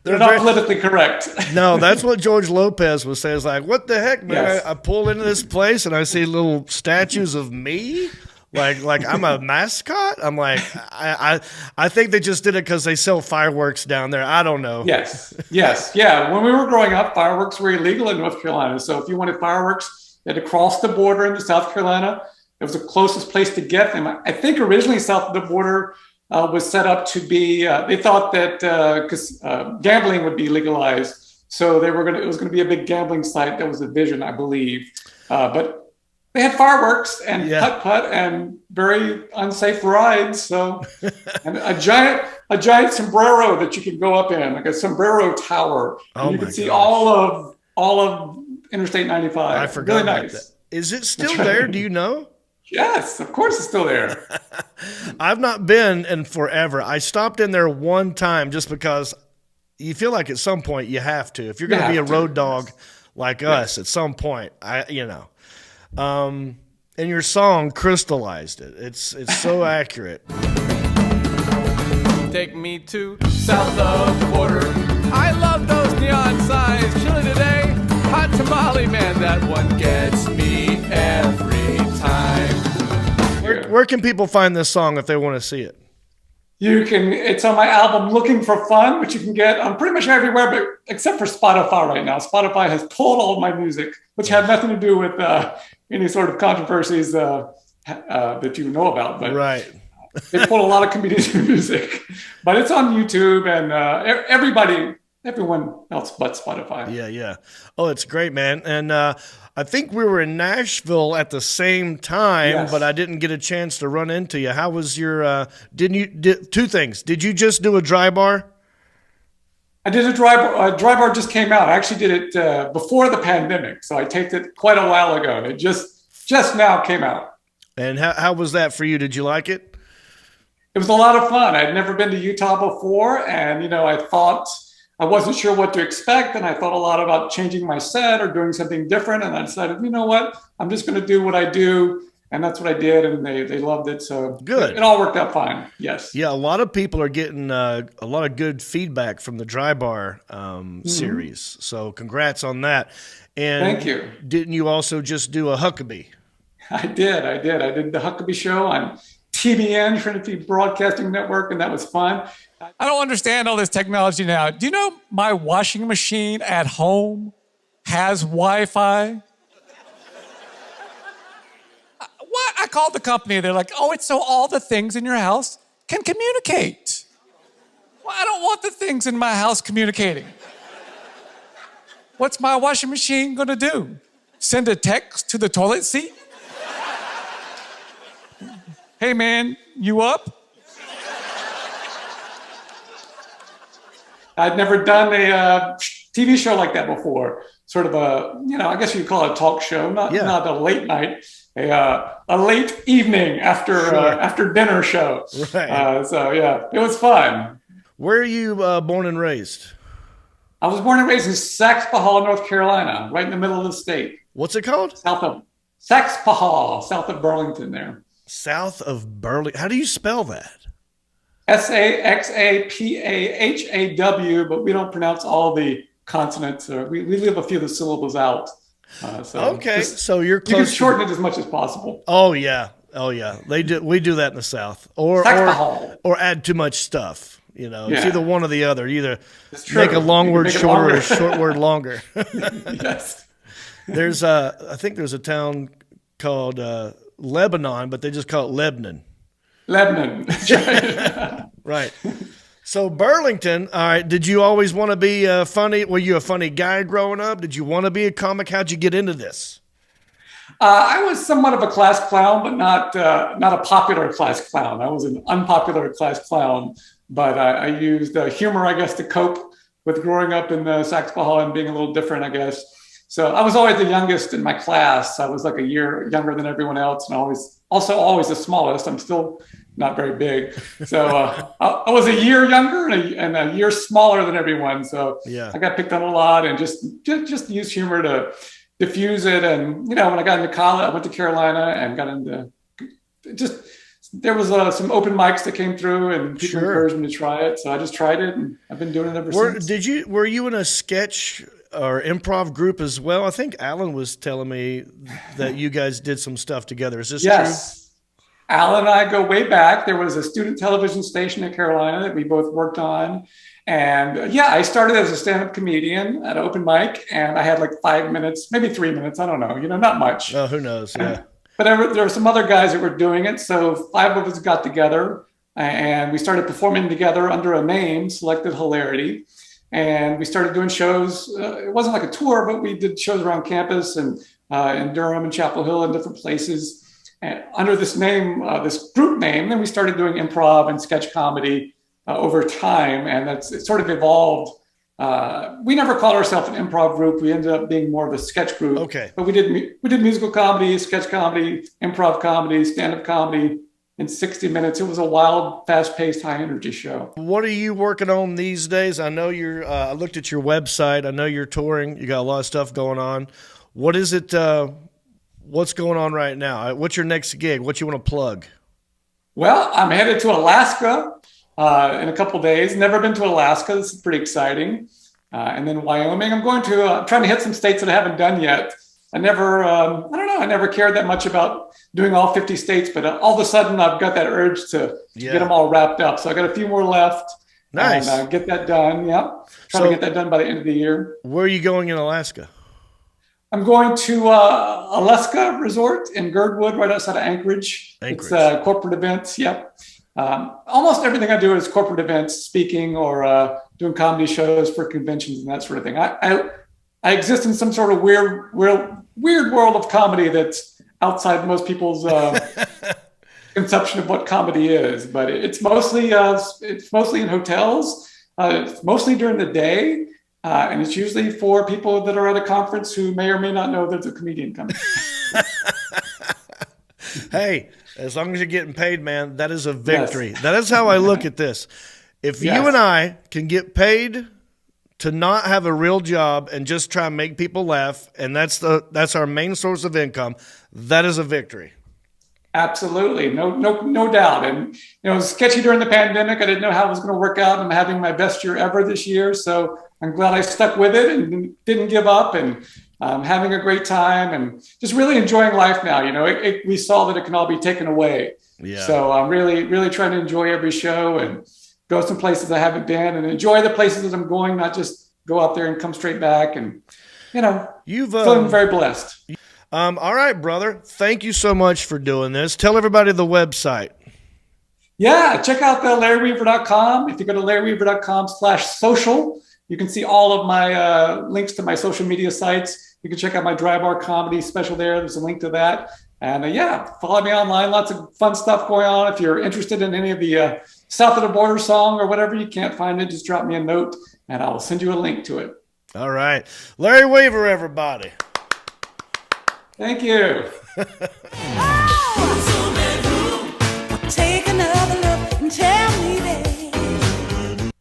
They're not politically correct. No, that's what George Lopez was saying. It's like, what the heck, man? Yes. I pull into this place and I see little statues of me. Like I'm a mascot. I'm like, I think they just did it because they sell fireworks down there. I don't know. Yes. Yeah. When we were growing up, fireworks were illegal in North Carolina. So if you wanted fireworks, you had to cross the border into South Carolina. It was the closest place to get them. I think originally south of the border was set up to be. They thought that because gambling would be legalized, so it was going to be a big gambling site. That was the vision, I believe. But they had fireworks and putt and very unsafe rides. So, and a giant sombrero that you could go up in, like a sombrero tower, and you could see all of Interstate 95. I forgot really about nice. that. Is it still there? Do you know? Yes, of course it's still there. I've not been in forever. I stopped in there one time just because you feel like at some point you have to. If you're going to be a road dog like us, at some point, and your song crystallized it. It's so accurate. Take me to south of the border. I love those neon signs. Chilly today, hot tamale, man, that one gets me every time. Where can people find this song if they want to see it? It's on my album Looking for Fun, which you can get on pretty much everywhere, but except for Spotify right now. Spotify has pulled all of my music, which had nothing to do with any sort of controversies that you know about. But right. They pulled a lot of comedians' music. But it's on YouTube and everyone else but Spotify. Yeah. Oh, it's great, man. And I think we were in Nashville at the same time, but I didn't get a chance to run into you. How was your two things. Did you just do a dry bar? I did a dry bar. Dry bar just came out. I actually did it before the pandemic, so I taped it quite a while ago. It just now came out. And how was that for you? Did you like it? It was a lot of fun. I'd never been to Utah before, and I thought I wasn't sure what to expect, and I thought a lot about changing my set or doing something different. And I decided, you know what, I'm just going to do what I do, and that's what I did, and they loved it. So good. It all worked out fine. Yes. Yeah, a lot of people are getting a lot of good feedback from the Dry Bar series. So congrats on that. And thank you. Didn't you also just do a Huckabee? I did. I did the Huckabee Show on TBN, Trinity Broadcasting Network, and that was fun. I don't understand all this technology now. Do you know my washing machine at home has Wi-Fi? What? I called the company. They're like, oh, it's so all the things in your house can communicate. Well, I don't want the things in my house communicating. What's my washing machine going to do? Send a text to the toilet seat? Hey, man, you up? I'd never done a TV show like that before. Sort of a, I guess you'd call it a talk show, not a late night, a late evening after dinner show. Right. So yeah, it was fun. Where are you born and raised? I was born and raised in Saxpahal, North Carolina, right in the middle of the state. What's it called? South of Saxpahal, south of Burlington there. South of Burlington. How do you spell that? Saxapahaw, but we don't pronounce all the consonants. We leave a few of the syllables out. So you're close. You can shorten it as much as possible. Oh yeah. They do. We do that in the South, or add too much stuff. It's either one or the other. Either make a long word shorter or a short word longer. Yes. I think there's a town called Lebanon, but they just call it Lebanon. Lebanon. Right. So Burlington, all right, did you always want to be funny? Were you a funny guy growing up? Did you want to be a comic? How'd you get into this? I was somewhat of a class clown, but not a popular class clown. I was an unpopular class clown, but I used humor, I guess, to cope with growing up in Saxpahal and being a little different, I guess. So I was always the youngest in my class. I was like a year younger than everyone else, and always the smallest. I'm still not very big. So I was a year younger and a year smaller than everyone. So I got picked on a lot, and just used humor to diffuse it. And when I got into college, I went to Carolina and got into there was some open mics that came through, and people encouraged me to try it. So I just tried it, and I've been doing it ever since. Were you in a sketch or improv group as well? I think Alan was telling me that you guys did some stuff together. Is this true? Yes. Alan and I go way back. There was a student television station in Carolina that we both worked on. And I started as a stand-up comedian at open mic, and I had like 5 minutes, maybe 3 minutes. I don't know, not much. Oh, who knows? Yeah. But there were some other guys that were doing it. So 5 of us got together, and we started performing together under a name, Selected Hilarity. And we started doing shows. It wasn't like a tour, but we did shows around campus and in Durham and Chapel Hill and different places. And under this name, this group name, then we started doing improv and sketch comedy over time. And it sort of evolved. We never called ourselves an improv group. We ended up being more of a sketch group. Okay. But we did musical comedy, sketch comedy, improv comedy, stand-up comedy in 60 minutes. It was a wild, fast-paced, high-energy show. What are you working on these days? I know I looked at your website. I know you're touring. You got a lot of stuff going on. What is it? What's going on right now? What's your next gig? What you want to plug? Well, I'm headed to Alaska in a couple days. Never been to Alaska. This is pretty exciting. And then Wyoming. I'm trying to hit some states that I haven't done yet. I never cared that much about doing all 50 states, but all of a sudden I've got that urge to get them all wrapped up. So I got a few more left. Nice. And get that done. Yeah. Trying to get that done by the end of the year. Where are you going in Alaska? I'm going to Alaska Resort in Girdwood, right outside of Anchorage. It's corporate events. Yep. Almost everything I do is corporate events, speaking or doing comedy shows for conventions and that sort of thing. I exist in some sort of weird world of comedy that's outside most people's conception of what comedy is. But it's mostly in hotels. It's mostly during the day. And it's usually for people that are at a conference who may or may not know there's a comedian coming. Hey, as long as you're getting paid, man, that is a victory. Yes. That is how I look at this. If you and I can get paid to not have a real job and just try and make people laugh, and that's our main source of income, that is a victory. Absolutely. No doubt. And, it was sketchy during the pandemic. I didn't know how it was going to work out. I'm having my best year ever this year. So I'm glad I stuck with it and didn't give up and having a great time and just really enjoying life now. You know, we saw that it can all be taken away. Yeah. So I'm really, really trying to enjoy every show and go some places I haven't been and enjoy the places that I'm going, not just go out there and come straight back. And, you know, feeling very blessed. All right, brother. Thank you so much for doing this. Tell everybody the website. Yeah, check out the LarryWeaver.com. If you go to LarryWeaver.com/social, you can see all of my links to my social media sites. You can check out my Dry Bar comedy special there. There's a link to that. And yeah, follow me online. Lots of fun stuff going on. If you're interested in any of the South of the Border song or whatever, you can't find it, just drop me a note and I'll send you a link to it. All right. Larry Weaver, everybody. Thank you. Take another look and tell me that.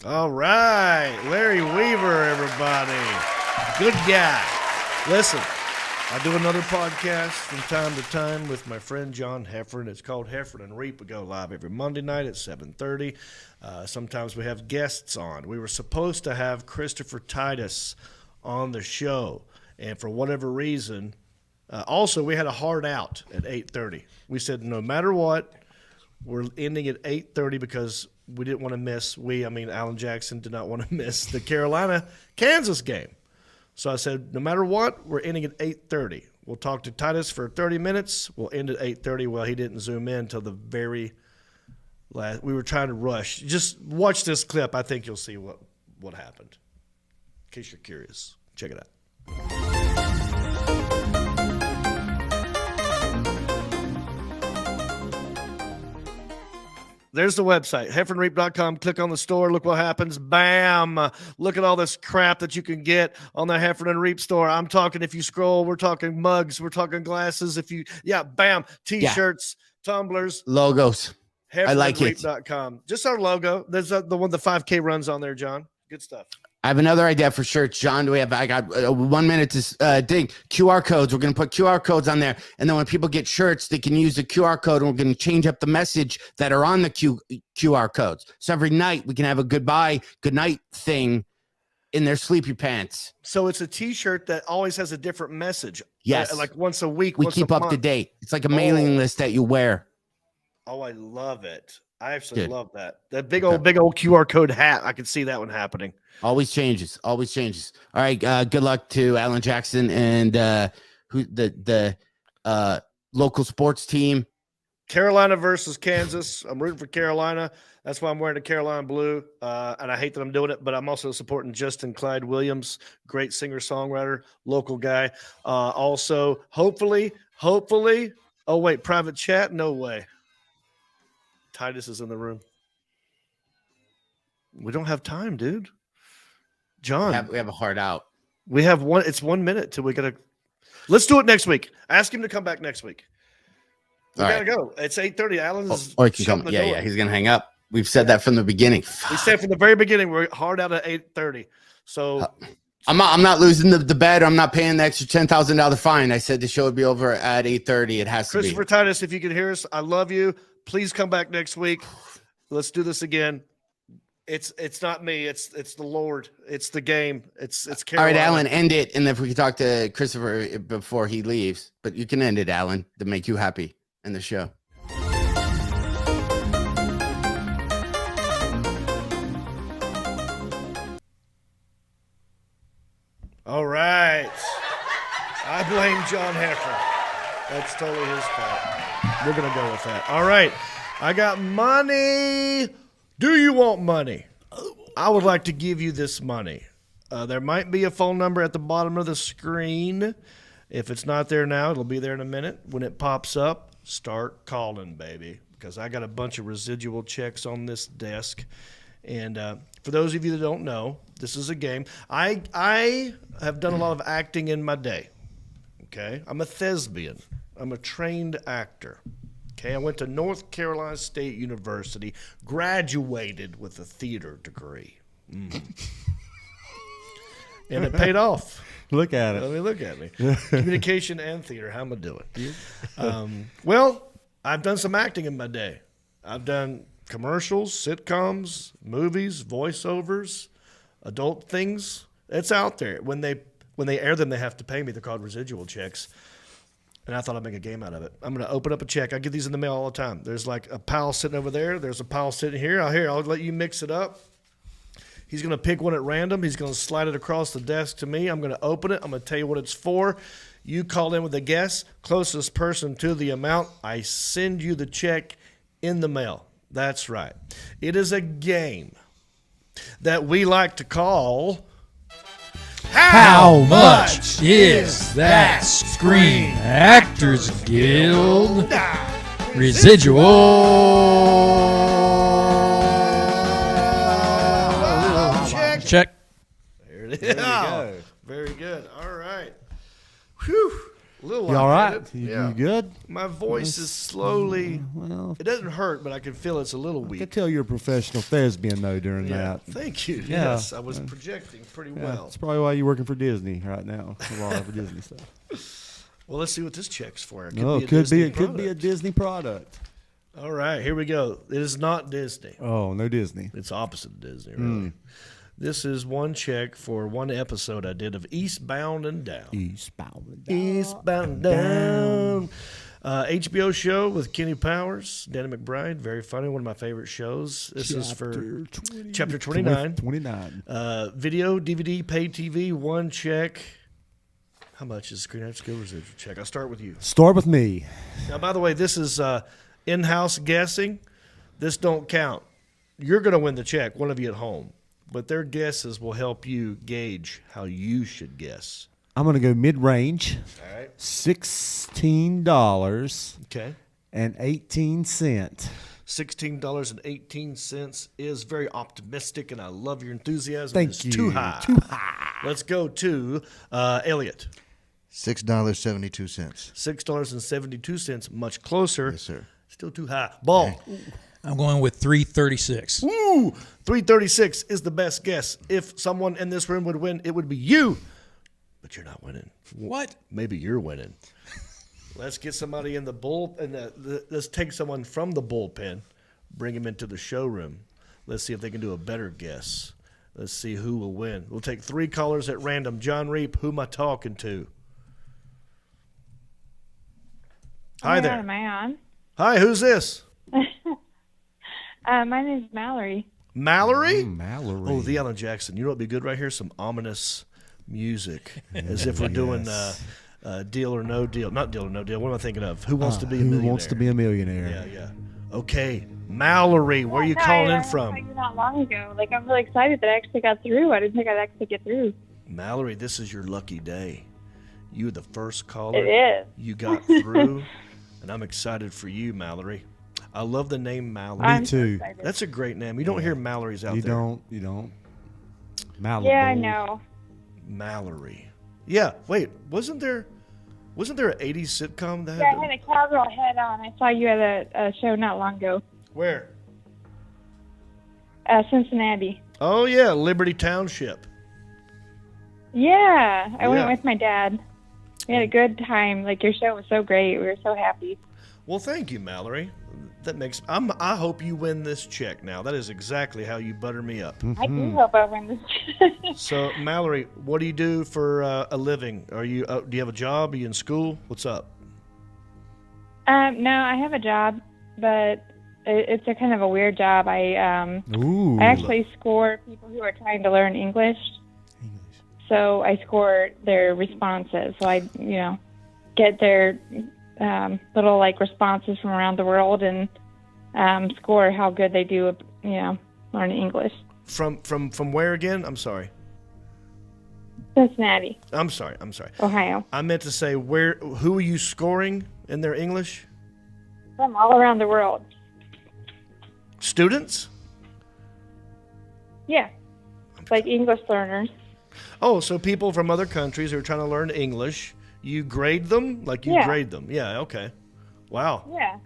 All right. Larry Weaver, everybody. Good guy. Listen, I do another podcast from time to time with my friend John Heffern. It's called Heffern and Reep. We go live every Monday night at 7:30. Sometimes we have guests on. We were supposed to have Christopher Titus on the show, and for whatever reason, also we had a hard out at 8:30. We said no matter what, we're ending at 8:30 because we didn't want to miss. Alan Jackson did not want to miss the Carolina-Kansas game. So I said, no matter what, we're ending at 8:30. We'll talk to Titus for 30 minutes. We'll end at 8:30. Well, he didn't zoom in until the very last. We were trying to rush. Just watch this clip. I think you'll see what happened. In case you're curious, check it out. There's the website, heiferandreep.com. Click on the store. Look what happens. Bam. Look at all this crap that you can get on the Heffern and Reep store. I'm talking, if you scroll, we're talking mugs. We're talking glasses. Bam. T-shirts, tumblers. Logos. I like it. heiferandreep.com. Just our logo. There's the 5K runs on there, John. Good stuff. I have another idea for shirts, John. I got 1 minute to dig. QR codes. We're going to put QR codes on there. And then when people get shirts, they can use the QR code, and we're going to change up the message that are on the QR codes. So every night we can have a goodbye, good night thing in their sleepy pants. So it's a T-shirt that always has a different message. Yes. Like once a week. We keep up to date. It's like a mailing list that you wear. Oh, I love it. I actually love that. That big old QR code hat. I can see that one happening. Always changes. Always changes. All right. Good luck to Alan Jackson and the local sports team. Carolina versus Kansas. I'm rooting for Carolina. That's why I'm wearing the Carolina blue. And I hate that I'm doing it, but I'm also supporting Justin Clyde Williams, great singer-songwriter, local guy. Also, hopefully. Oh, wait, private chat? No way. Titus is in the room. We don't have time, dude. John. We have a hard out. We have one. It's 1 minute till we got to. Let's do it next week. Ask him to come back next week. We got to go. It's 8:30. Alan's. Or he can come. Yeah. He's going to hang up. We've said that from the beginning. We said from the very beginning we're hard out at 8:30. So I'm not losing the bet. I'm not paying the extra $10,000 fine. I said the show would be over at 8:30. It has to be. Christopher Titus, if you can hear us, I love you. Please come back next week. Let's do this again. It's not me. It's the Lord. It's the game. It's Carolina. All right, Alan, end it. And if we could talk to Christopher before he leaves, but you can end it, Alan, to make you happy in the show. All right. I blame John Heffern. That's totally his fault. We're going to go with that. All right. I got money. Do you want money? I would like to give you this money. There might be a phone number at the bottom of the screen. If it's not there now, it'll be there in a minute. When it pops up, start calling, baby, because I got a bunch of residual checks on this desk. And for those of you that don't know, this is a game. I have done a lot of acting in my day. Okay? I'm a thespian. I'm a trained actor. Okay, I went to North Carolina State University, graduated with a theater degree. And it paid off. Look at it. I mean, look at me. Communication and theater. How am I doing? Well, I've done some acting in my day. I've done commercials, sitcoms, movies, voiceovers, adult things. It's out there. When when they air them, they have to pay me. They're called residual checks. And I thought I'd make a game out of it. I'm going to open up a check. I get these in the mail all the time. There's like a pile sitting over there. There's a pile sitting here. I'll let you mix it up. He's going to pick one at random. He's going to slide it across the desk to me. I'm going to open it. I'm going to tell you what it's for. You call in with a guess. Closest person to the amount, I send you the check in the mail. That's right. It is a game that we like to call... How much is that Screen Actors Guild residual? Check. There it is. There you go. Very good. All right. Whew. A little You all right? lightheaded. You good? My voice is slowly. Well, it doesn't hurt, but I can feel it's a little I weak. can tell you're a professional thespian though during that. Thank you. Yeah. Yes, I was projecting pretty well. That's probably why you're working for Disney right now. A lot of Disney stuff. Well, let's see what this check's for. It Could be a Disney product. All right, here we go. It is not Disney. Oh, no Disney. It's opposite of Disney, really. This is one check for one episode I did of Eastbound and Down. Eastbound and Down. Eastbound and Down. HBO show with Kenny Powers, Danny McBride. Very funny. One of my favorite shows. This is for Chapter 29. 29. Video, DVD, paid TV, one check. How much is Screen Actors Guild residual check? I'll start with you. Start with me. Now, by the way, this is in-house guessing. This don't count. You're going to win the check, one of you at home. But their guesses will help you gauge how you should guess. I'm going to go mid-range. All right. $16. Okay. And 18 cents. $16.18 is very optimistic, and I love your enthusiasm. Thank you. Too high. Too high. Let's go to Elliot. $6.72. $6.72, much closer. Yes, sir. Still too high. Ball. I'm going with $3.36. Woo! $3.36 is the best guess. If someone in this room would win, it would be you. But you're not winning. What? Maybe you're winning. Let's get somebody in the bull, and let's take someone from the bullpen, bring him into the showroom. Let's see if they can do a better guess. Let's see who will win. We'll take 3 callers at random. Jon Reep, who am I talking to? Hi there. Am I on? Hi, who's this? My name is Mallory. Mallory? Mallory. Oh, the Alan Jackson. You know what would be good right here? Some ominous music, as if we're doing Deal or No Deal. Not Deal or No Deal. What am I thinking of? Who Wants to Be a Millionaire? Who Wants to Be a Millionaire? Yeah, yeah. Okay, Mallory, where are you calling in from? I saw you not long ago. Like, I'm really excited that I actually got through. I didn't think I'd actually get through. Mallory, this is your lucky day. You were the first caller. It is. You got through, and I'm excited for you, Mallory. I love the name Mallory. Me too. So That's a great name. You don't hear Mallory's out You there. You don't. Malibu. Yeah, I know. Mallory. Yeah, wait, wasn't there an 80s sitcom that Yeah, had I had a cowgirl head on. I saw you at a show not long ago. Where? Cincinnati. Oh, yeah, Liberty Township. Yeah, I went Yeah. with my dad. We had a good time. Like, your show was so great. We were so happy. Well, thank you, Mallory. That makes I hope you win this check now. That is exactly how you butter me up. I do hope I win this. So, Mallory, what do you do for a living? Are you do you have a job? Are you in school? What's up? No, I have a job, but it's a kind of a weird job. I actually score people who are trying to learn English. So I score their responses. So I, get their little like responses from around the world and score how good they do, learning English. From where again? I'm sorry. Cincinnati. I'm sorry. Ohio. I meant to say who are you scoring in their English? From all around the world. Students? Yeah. Like English learners. Oh, so people from other countries who are trying to learn English, you grade them? Like you grade them? Yeah, okay. Wow. Yeah.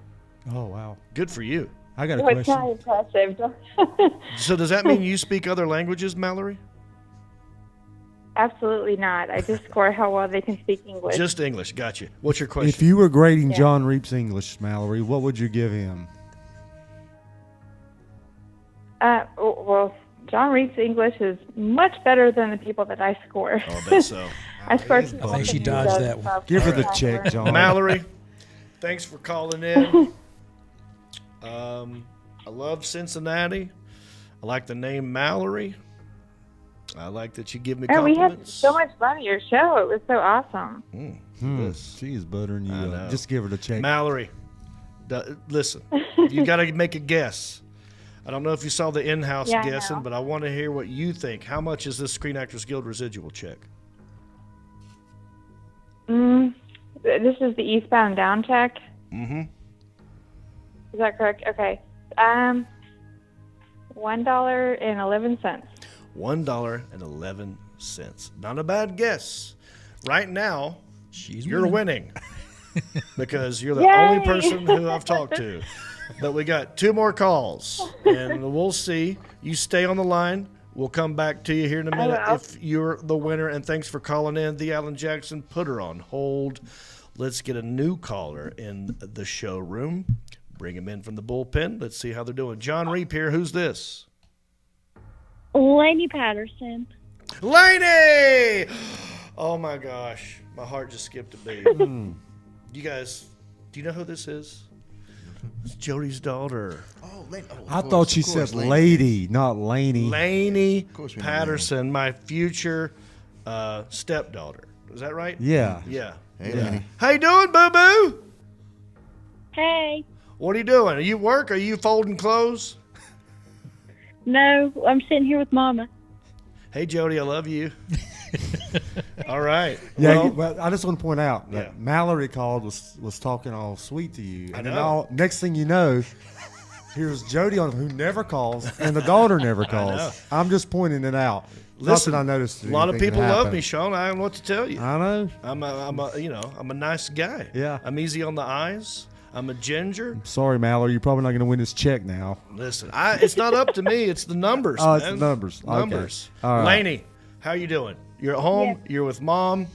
Oh, wow. Good for you. I got a It's question. not impressive. So does that mean you speak other languages, Mallory? Absolutely not. I just score how well they can speak English. Just English. Gotcha. What's your question? If you were grading Jon Reep's English, Mallory, what would you give him? Well, Jon Reep's English is much better than the people that I score. Oh, I bet so. I swear. I think she dodged that one. Give her the check, John. Mallory, thanks for calling in. I love Cincinnati. I like the name Mallory. I like that you give me Oh, we had compliments. so much fun at your show. It was so awesome. She's buttering you up. Just give her the check. Mallory, listen, you got to make a guess. I don't know if you saw the in-house Yeah, I guessing, know. but I want to hear what you think. How much is this Screen Actors Guild residual check? This is the eastbound and down check. Mm-hmm. Is that correct? Okay. $1.11. $1.11. Not a bad guess. Right now, you're winning because you're the Yay! only person who I've talked to. But we got 2 more calls, and we'll see. You stay on the line. We'll come back to you here in a minute if you're the winner. And thanks for calling in. The Alan Jackson, put her on hold. Let's get a new caller in the showroom. Bring him in from the bullpen. Let's see how they're doing. Jon Reep here. Who's this? Lainey Patterson. Lainey! Oh, my gosh. My heart just skipped a beat. You guys, do you know who this is? It's Jody's daughter. Oh, Lainey. I thought you said lady, not Laney. Lainey Patterson, my future stepdaughter. Is that right? Yeah. Yeah. Hey, Lainey. How you doing, boo-boo? Hey. What are you doing? Are you at work? Are you folding clothes? No, I'm sitting here with Mama. Hey, Jody, I love you. All right. Yeah, Well, I just want to point out that Mallory called was talking all sweet to you, I and then know. next thing you know, here's Jody on who never calls, and the daughter never know. calls. I'm just pointing it out. listen, Not that I noticed. a lot of anything people love happened. me, Sean. I don't know what to tell you. I know. I'm a nice guy. Yeah. I'm easy on the eyes. I'm a ginger. Sorry, Mallory, you're probably not going to win this check now. Listen, it's not up to me. It's the numbers. Oh, it's man. the numbers. Okay. Numbers. All right. Lainey, how you doing? You're at home. Yes. You're with Mom.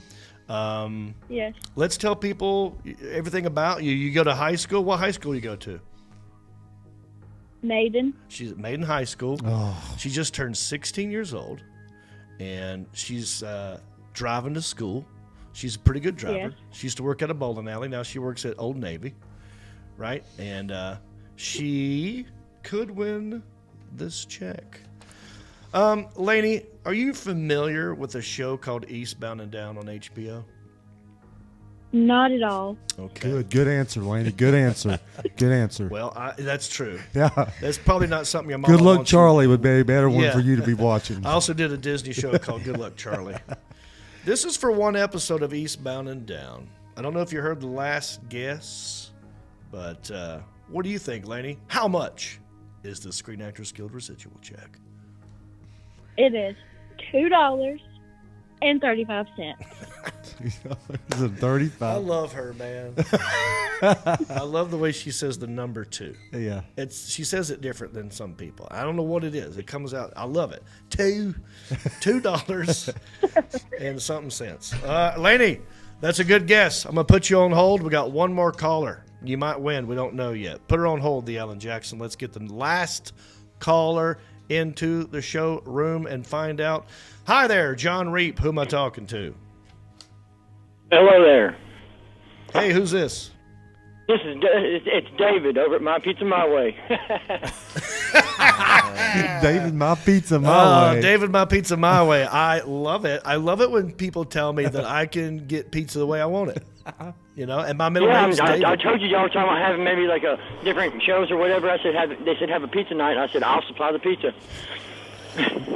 Yes. Let's tell people everything about you. You go to high school. What high school you go to? Maiden. She's at Maiden High School. Oh. She just turned 16 years old, and she's driving to school. She's a pretty good driver. Yes. She used to work at a bowling alley. Now she works at Old Navy, right? And she could win this check. Lainey, are you familiar with a show called Eastbound and Down on HBO? Not at all. Okay. Good answer, Laney. Good answer. Good answer. Well, that's true. Yeah. That's probably not something your mom Good Luck wants Charlie would be a better one Yeah. for you to be watching. I also did a Disney show called Good Luck Charlie. This is for one episode of Eastbound and Down. I don't know if you heard the last guess, but what do you think, Lainey? How much is the Screen Actors Guild residual check? It is $2.35. Is it 35? I love her, man. I love the way she says the number 2. Yeah. She says it different than some people. I don't know what it is. It comes out. I love it. $2 and something cents. Lainey, that's a good guess. I'm gonna put you on hold. We got one more caller. You might win. We don't know yet. Put her on hold, the Alan Jackson. Let's get the last caller into the showroom and find out. Hi there, Jon Reep. Who am I talking to? Hello there. Hey, who's this? This is it's David over at My Pizza My Way. David, my pizza, my way. David, my pizza, my way. I love it. I love it when people tell me that I can get pizza the way I want it. You know, and my middle name's David. I told you y'all were talking about having maybe like a different shows or whatever. I said they said have a pizza night. I said I'll supply the pizza.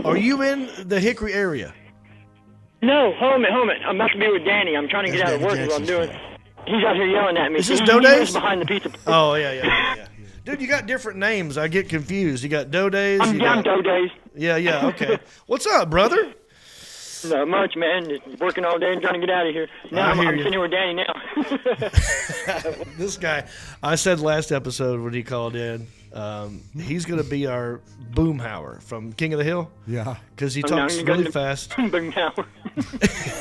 Are you in the Hickory area? No, hold it. I'm about to be with Danny. I'm trying to get out of work. What I'm doing. He's out here yelling at me. Is this He Dodays? was behind the pizza. Oh yeah. Dude, you got different names. I get confused. You got Dodays. I'm Dodays. Yeah. Okay. What's up, brother? Not much, man. Just working all day and trying to get out of here. Now I'm sitting here with Danny now. This guy, I said last episode when he called in, he's going to be our Boomhauer from King of the Hill. Yeah. Because he talks really fast. Boomhauer.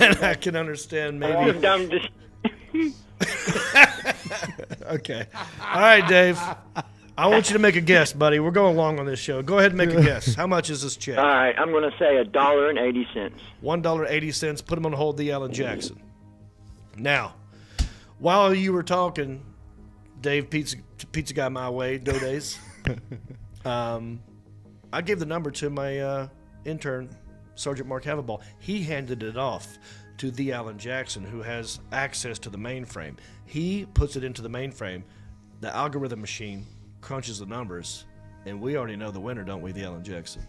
And I can understand maybe. Okay. All right, Dave. I want you to make a guess, buddy. We're going long on this show. Go ahead and make a guess. How much is this check? All right, I'm going to say $1.80. $1.80. Put him on hold, the Alan Jackson. Now, while you were talking, Dave, pizza guy my way, Doe Days, I gave the number to my intern, Sergeant Mark Haverball. He handed it off to the Alan Jackson, who has access to the mainframe. He puts it into the mainframe. The algorithm machine crunches the numbers, and we already know the winner, don't we, the Alan Jackson?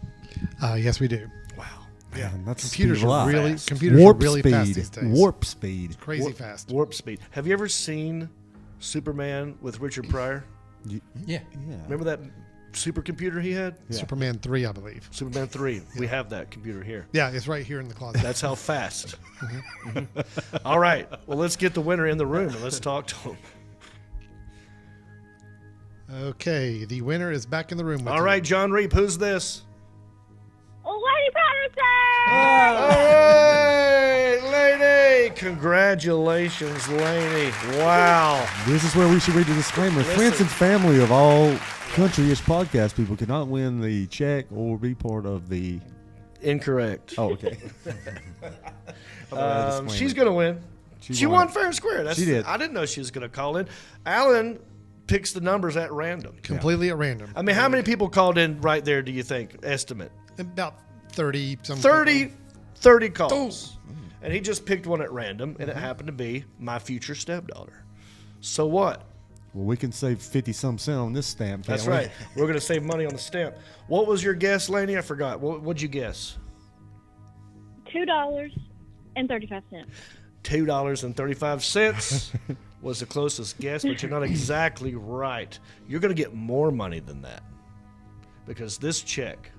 Yes, we do. Wow. Yeah, that's computers are really fast. computers warp are really speed. fast these days. Warp speed. It's crazy fast. Warp speed. Have you ever seen Superman with Richard Pryor? Yeah. Remember that supercomputer he had? Yeah. Superman 3, I believe. Superman 3. We have that computer here. Yeah, it's right here in the closet. That's how fast. All right. Well, let's get the winner in the room and let's talk to him. Okay, the winner is back in the room with All right, Jon Reep, who's this? Lady All right, Laney. Congratulations, Laney. Wow. This is where we should read the disclaimer. Friends and family of all country-ish podcast people cannot win the check or be part of the... Incorrect. Oh, okay. She's going to win. She won fair and square. She did. I didn't know she was going to call in. Alan picks the numbers at random. Completely at random. I mean, how many people called in right there, do you think? Estimate. About 30 some 30 calls. And he just picked one at random, and it happened to be my future stepdaughter. So what? Well, we can save 50-some cent on this stamp, can't That's we? right. We're going to save money on the stamp. What was your guess, Laney? I forgot. What'd you guess? $2.35. $2.35 was the closest guess, but you're not exactly right. You're going to get more money than that because this check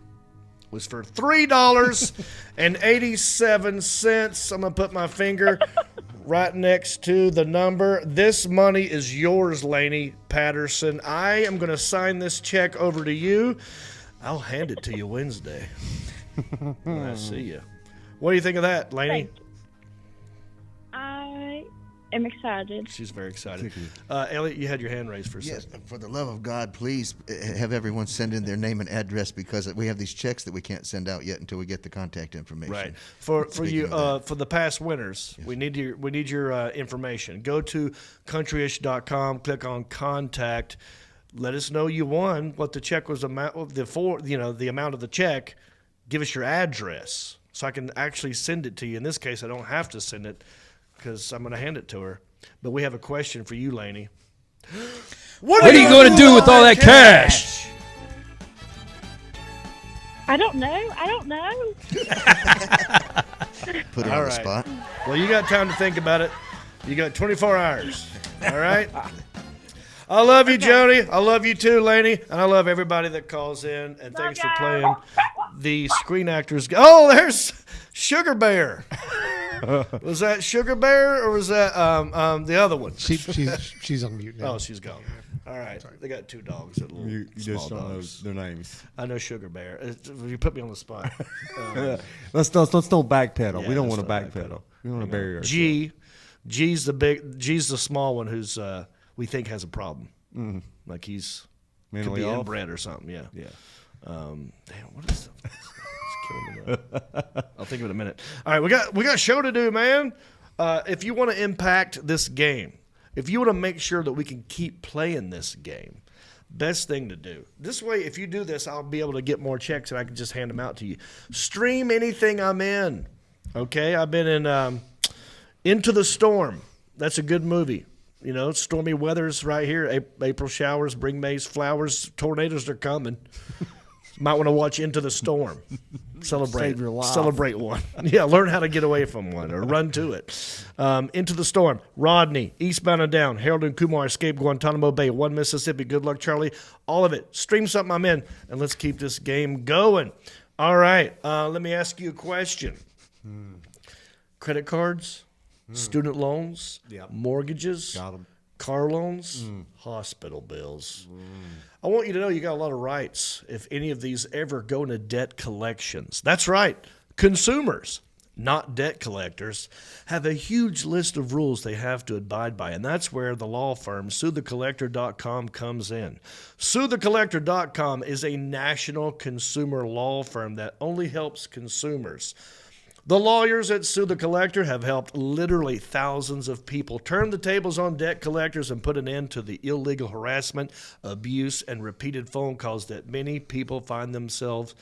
was for $3.87. I'm going to put my finger right next to the number. This money is yours, Laney Patterson. I am going to sign this check over to you. I'll hand it to you Wednesday when I see you. What do you think of that, Laney? I am excited. She's very excited. Elliot, you had your hand raised for a Yes, second. for the love of God, please have everyone send in their name and address because we have these checks that we can't send out yet until we get the contact information. Right. For Speaking you of for the past winners, we need your information. Go to countryish.com, click on contact. Let us know you won, what the check was the amount of the check. Give us your address so I can actually send it to you. In this case, I don't have to send it because I'm going to hand it to her. But we have a question for you, Laney. What are you going to do with all that cash? I don't know. Put her on the spot. Well, you got time to think about it. You got 24 hours. All right? I love you, Jody. I love you too, Laney. And I love everybody that calls in. And thanks for playing the Screen Actors. Oh, there's Sugar Bear. Was that Sugar Bear or was that the other one? She's on mute now. Oh, she's gone. All right. They got two dogs. That little You small just don't know dogs. their names. I know Sugar Bear. You put me on the spot. Let's don't backpedal. Yeah, we don't let's want to not backpedal. We want to bury ourselves. G's the small one who's we think has a problem. Mm-hmm. Like he's Mentally could be off? inbred or something. Yeah. Yeah. Damn, what is that? It's killing me now. I'll think of it in a minute. All right, we got a show to do, man. If you want to impact this game, if you want to make sure that we can keep playing this game, best thing to do. This way, if you do this, I'll be able to get more checks and I can just hand them out to you. Stream anything I'm in. Okay, I've been in Into the Storm. That's a good movie. You know, stormy weather's right here. April showers bring May's flowers. Tornadoes are coming. Might want to watch Into the Storm. Save your life. Celebrate one. Yeah, learn how to get away from one or run to it. Into the Storm. Rodney, Eastbound and Down. Harold and Kumar Escape Guantanamo Bay. One Mississippi. Good Luck Charlie. All of it. Stream something I'm in, and let's keep this game going. All right. Let me ask you a question. Credit cards? Student loans, mortgages, car loans, hospital bills. I want you to know you got a lot of rights if any of these ever go into debt collections. That's right. Consumers, not debt collectors, have a huge list of rules they have to abide by, and that's where the law firm SueTheCollector.com comes in. SueTheCollector.com is a national consumer law firm that only helps consumers. The lawyers at Sue the Collector have helped literally thousands of people turn the tables on debt collectors and put an end to the illegal harassment, abuse, and repeated phone calls that many people find themselves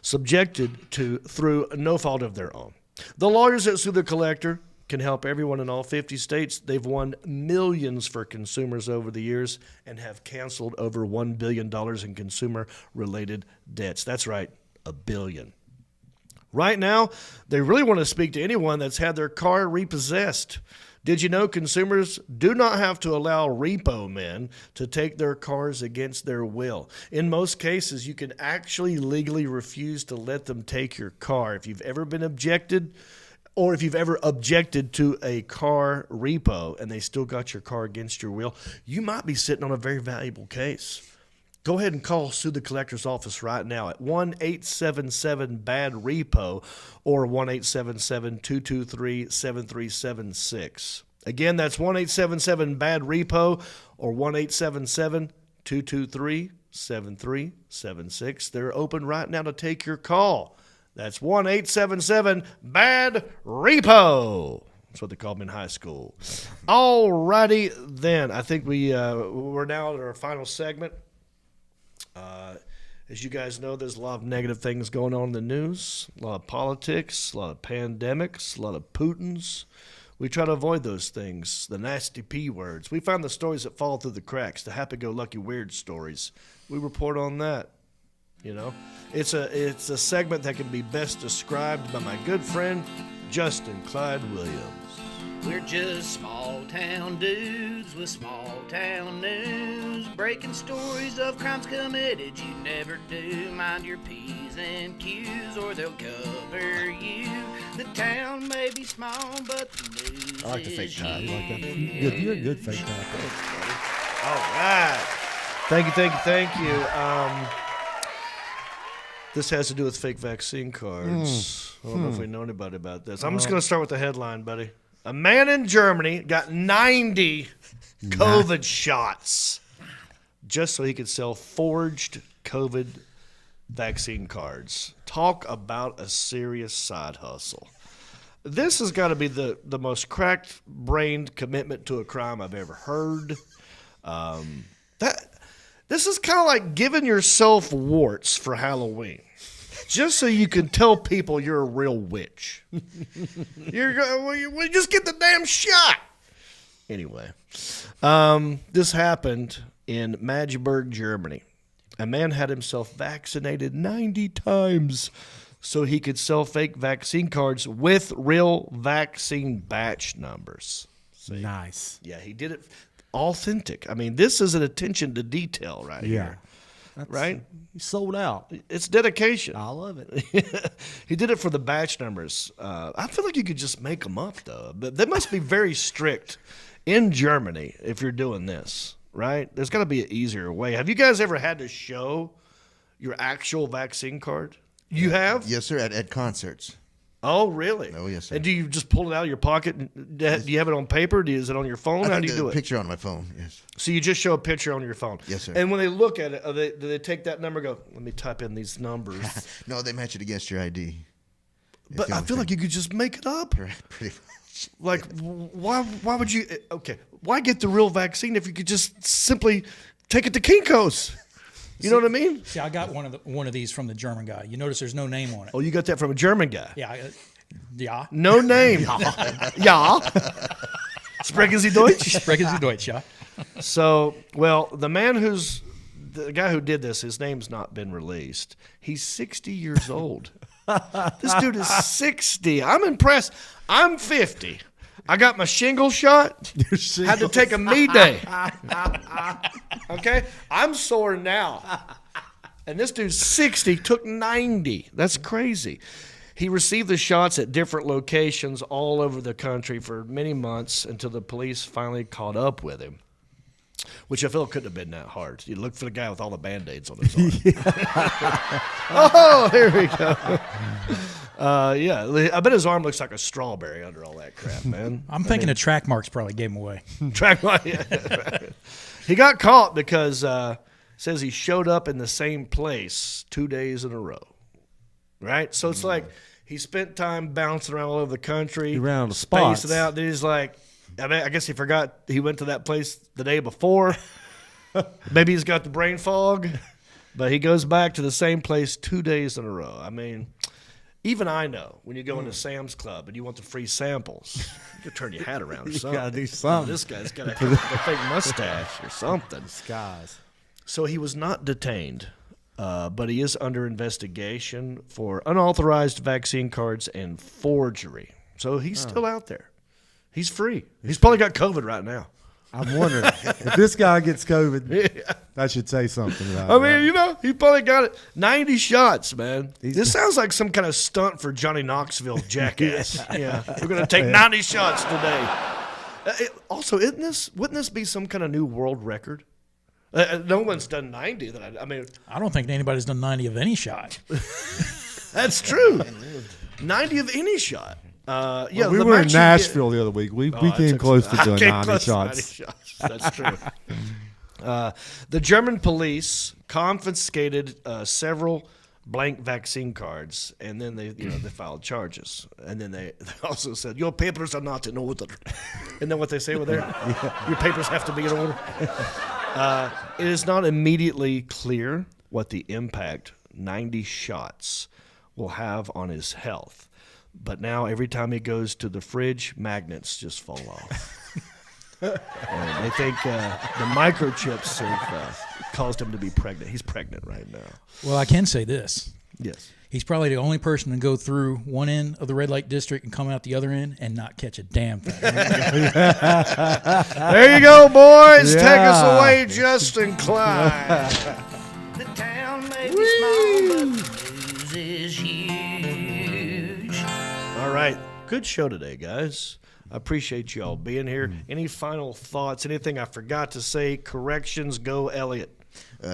subjected to through no fault of their own. The lawyers at Sue the Collector can help everyone in all 50 states. They've won millions for consumers over the years and have canceled over $1 billion in consumer-related debts. That's right, $1 billion. Right now, they really want to speak to anyone that's had their car repossessed. Did you know consumers do not have to allow repo men to take their cars against their will? In most cases, you can actually legally refuse to let them take your car. If you've ever been objected, or if you've ever objected to a car repo and they still got your car against your will, you might be sitting on a very valuable case. Go ahead and call Sue the Collector's office right now at 1-877-BAD-REPO or 1-877-223-7376. Again, that's 1-877-BAD-REPO or 1-877-223-7376. They're open right now to take your call. That's 1-877-BAD-REPO. That's what they called me in high school. All righty then. I think we're now at our final segment. As you guys know, there's a lot of negative things going on in the news, a lot of politics, a lot of pandemics, a lot of Putins. We try to avoid those things, the nasty P words. We find the stories that fall through the cracks, the happy-go-lucky weird stories. We report on that. You know, it's a segment that can be best described by my good friend Justin Clyde Williams. We're just small-town dudes with small-town news, breaking stories of crimes committed you never do. Mind your P's and Q's or they'll cover you. The town may be small, but the news I like the fake is tie. You like that? huge. You're a good fake tie. All right. Thank you. This has to do with fake vaccine cards. I don't know if we know anybody about this. I'm just going to start with the headline, buddy. A man in Germany got 90 COVID shots just so he could sell forged COVID vaccine cards. Talk about a serious side hustle. This has got to be the most cracked-brained commitment to a crime I've ever heard. This is kind of like giving yourself warts for Halloween, just so you can tell people you're a real witch. We just get the damn shot. Anyway, this happened in Magdeburg, Germany. A man had himself vaccinated 90 times so he could sell fake vaccine cards with real vaccine batch numbers. See? Nice. Yeah, he did it authentic. I mean, this is an attention to detail right here. Right? He sold out. It's dedication. I love it. He did it for the batch numbers. I feel like you could just make them up, though. But they must be very strict in Germany if you're doing this, right? There's got to be an easier way. Have you guys ever had to show your actual vaccine card? You have? Yes, sir, at concerts. Oh, really? Oh, yes, sir. And do you just pull it out of your pocket? Do you have it on paper? Is it on your phone? How do you do it? Picture on my phone, yes. So you just show a picture on your phone? Yes, sir. And when they look at it, do they take that number and go, let me type in these numbers? No, they match it against your ID. But I feel like you could just make it up. Pretty much. Like, why would you? Okay, why get the real vaccine if you could just simply take it to Kinko's? You know what I mean? See, I got one of these from the German guy. You notice there's no name on it. Oh, you got that from a German guy? Yeah. Yeah. No name. Ja. Sprechen Sie Deutsch? Sprechen Sie Deutsch, yeah. So, well, the guy who did this, his name's not been released. He's 60 years old. This dude is 60. I'm impressed. I'm 50. I got my shingle shot. Had to take a me day. Okay? I'm sore now. And this dude's 60, took 90. That's crazy. He received the shots at different locations all over the country for many months until the police finally caught up with him, which I feel couldn't have been that hard. You look for the guy with all the Band-Aids on his arm. Oh, here we go. Yeah, I bet his arm looks like a strawberry under all that crap, man. I'm thinking the track marks probably gave him away. Track mark, yeah. Right. He got caught because says he showed up in the same place 2 days in a row. Right? So it's like he spent time bouncing around all over the country. Around the spacing spots. out. Then he's like, I guess he forgot he went to that place the day before. Maybe he's got the brain fog. But he goes back to the same place 2 days in a row. I mean, even I know when you go into Sam's Club and you want the free samples, you turn your hat around or You something. gotta do something. This guy's got a fake mustache or something. Disguise. So he was not detained, but he is under investigation for unauthorized vaccine cards and forgery. So he's still out there. He's free. He's probably got COVID right now. I'm wondering if this guy gets COVID, that should say something about I it. mean, you know, he probably got it. 90 shots, man. This sounds like some kind of stunt for Johnny Knoxville jackass. Yeah. We're going to take 90 shots today. Also, wouldn't this be some kind of new world record? No one's done 90 that I mean. I don't think anybody's done 90 of any shot. That's true. 90 of any shot. Well, we were in Nashville the other week. We came close to doing 90 shots. That's true. The German police confiscated several blank vaccine cards, and then they filed charges. And then they also said, your papers are not in order. Isn't that what they say over there? Yeah. Your papers have to be in order. It is not immediately clear what the impact 90 shots will have on his health. But now every time he goes to the fridge, magnets just fall off. And they think the microchips have caused him to be pregnant. He's pregnant right now. Well, I can say this. Yes. He's probably the only person to go through one end of the red light district and come out the other end and not catch a damn thing. There you go, boys. Yeah. Take us away, Justin Klein. The town may be small, but the news is huge. All right. Good show today, guys. I appreciate you all being here. Any final thoughts? Anything I forgot to say? Corrections? Go, Elliot.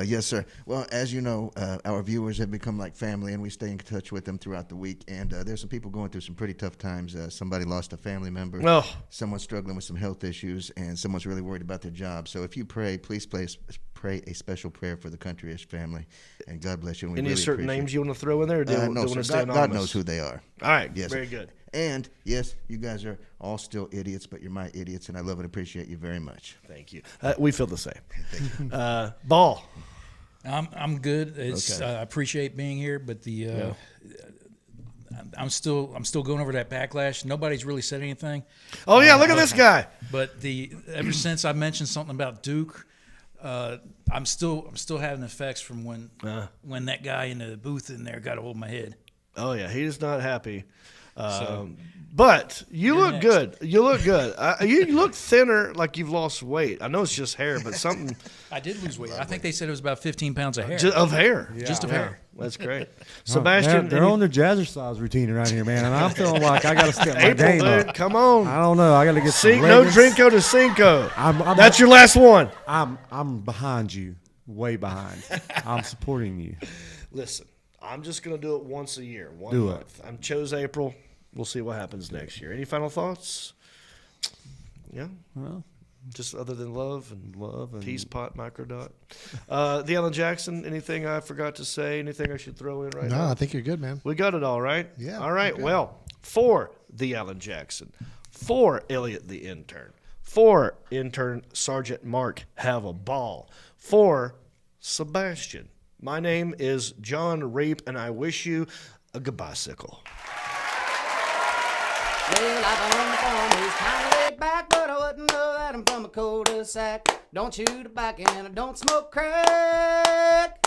Yes, sir. Well, as you know, our viewers have become like family, and we stay in touch with them throughout the week. And there's some people going through some pretty tough times. Somebody lost a family member. Oh. Someone's struggling with some health issues, and someone's really worried about their job. So if you pray, please pray a special prayer for the Country-ish family, and God bless you. And we Any really certain names you want to throw in there? Or do no, want sir. to stay anonymous? God knows who they are. All right. Yes, very good. And yes, you guys are all still idiots, but you're my idiots, and I love and appreciate you very much. Thank you. We feel the same. Thank you. Ball. I'm good. It's Okay. I appreciate being here, but I'm still going over that backlash. Nobody's really said anything. Oh yeah, look at this guy. But ever since I mentioned something about Duke, I'm still having effects from when that guy in the booth in there got a hold of my head. Oh yeah, he's not happy. But you look good. You look good. You look thinner, like you've lost weight. I know it's just hair, but something. I did lose weight. I think they said it was about 15 pounds of hair. Just of hair. Yeah. Just of hair. That's great. Sebastian, they're on their jazzercise routine around here, man, and I'm feeling like I got to step my April, game dude, up. come on. I don't know. I got to get some No leggings. Drinko to Cinco. That's your last one. I'm behind you, way behind. I'm supporting you. Listen, I'm just going to do it once a year, one Do it. month. I chose April. We'll see what happens next year. Any final thoughts? Yeah. Well, just other than love and Peace Pot Microdot. The Alan Jackson. Anything I forgot to say? Anything I should throw in right now? No, I think you're good, man. We got it all right. Yeah. All right. Well, for the Alan Jackson, for Elliot the intern, for intern Sergeant Mark Have a Ball, for Sebastian. My name is Jon Reep, and I wish you a good bicycle. Well, I've been on the farm, he's kind of laid back, but I wouldn't know that I'm from a cul-de-sac. Don't chew tobacco and I don't smoke crack.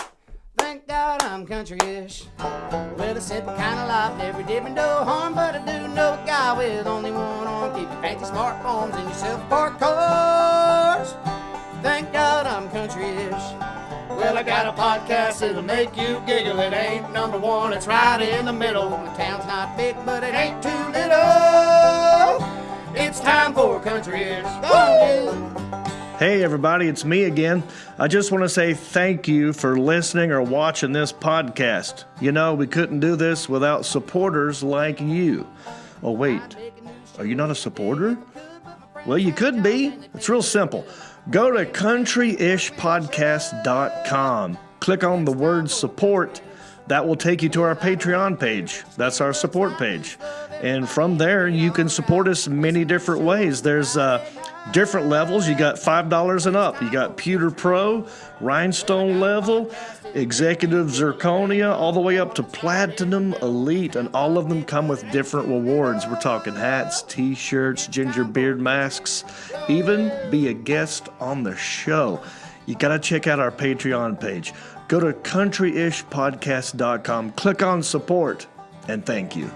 Thank God I'm country-ish. Well, a simple kind of life, never did me no harm, but I do know a guy with only one arm. Keep your fancy smartphones and your self-parked cars. Thank God I'm country-ish. Well, I got a podcast that'll make you giggle. It ain't number one, it's right in the middle. The town's not big, but it ain't too little. It's time for Country-ish. Go on, dude. Hey everybody, it's me again. I just want to say thank you for listening or watching this podcast. You know, we couldn't do this without supporters like you. Oh wait, are you not a supporter? Well, you could be. It's real simple. Go to countryishpodcast.com. Click on the word support. That will take you to our Patreon page. That's our support page. And from there, you can support us many different ways. There's different levels. You got $5 and up. You got Pewter Pro, Rhinestone level, Executive Zirconia, all the way up to Platinum Elite. And all of them come with different rewards. We're talking hats, t-shirts, ginger beard masks, even be a guest on the show. You got to check out our Patreon page. Go to countryishpodcast.com, click on support, and thank you.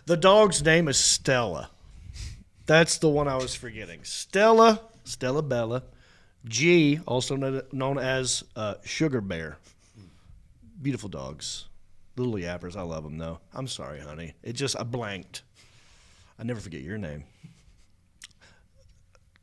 The dog's name is Stella. That's the one I was forgetting. Stella Bella, G, also known as Sugar Bear. Beautiful dogs. Little yappers. I love them, though. I'm sorry, honey. I blanked. I never forget your name.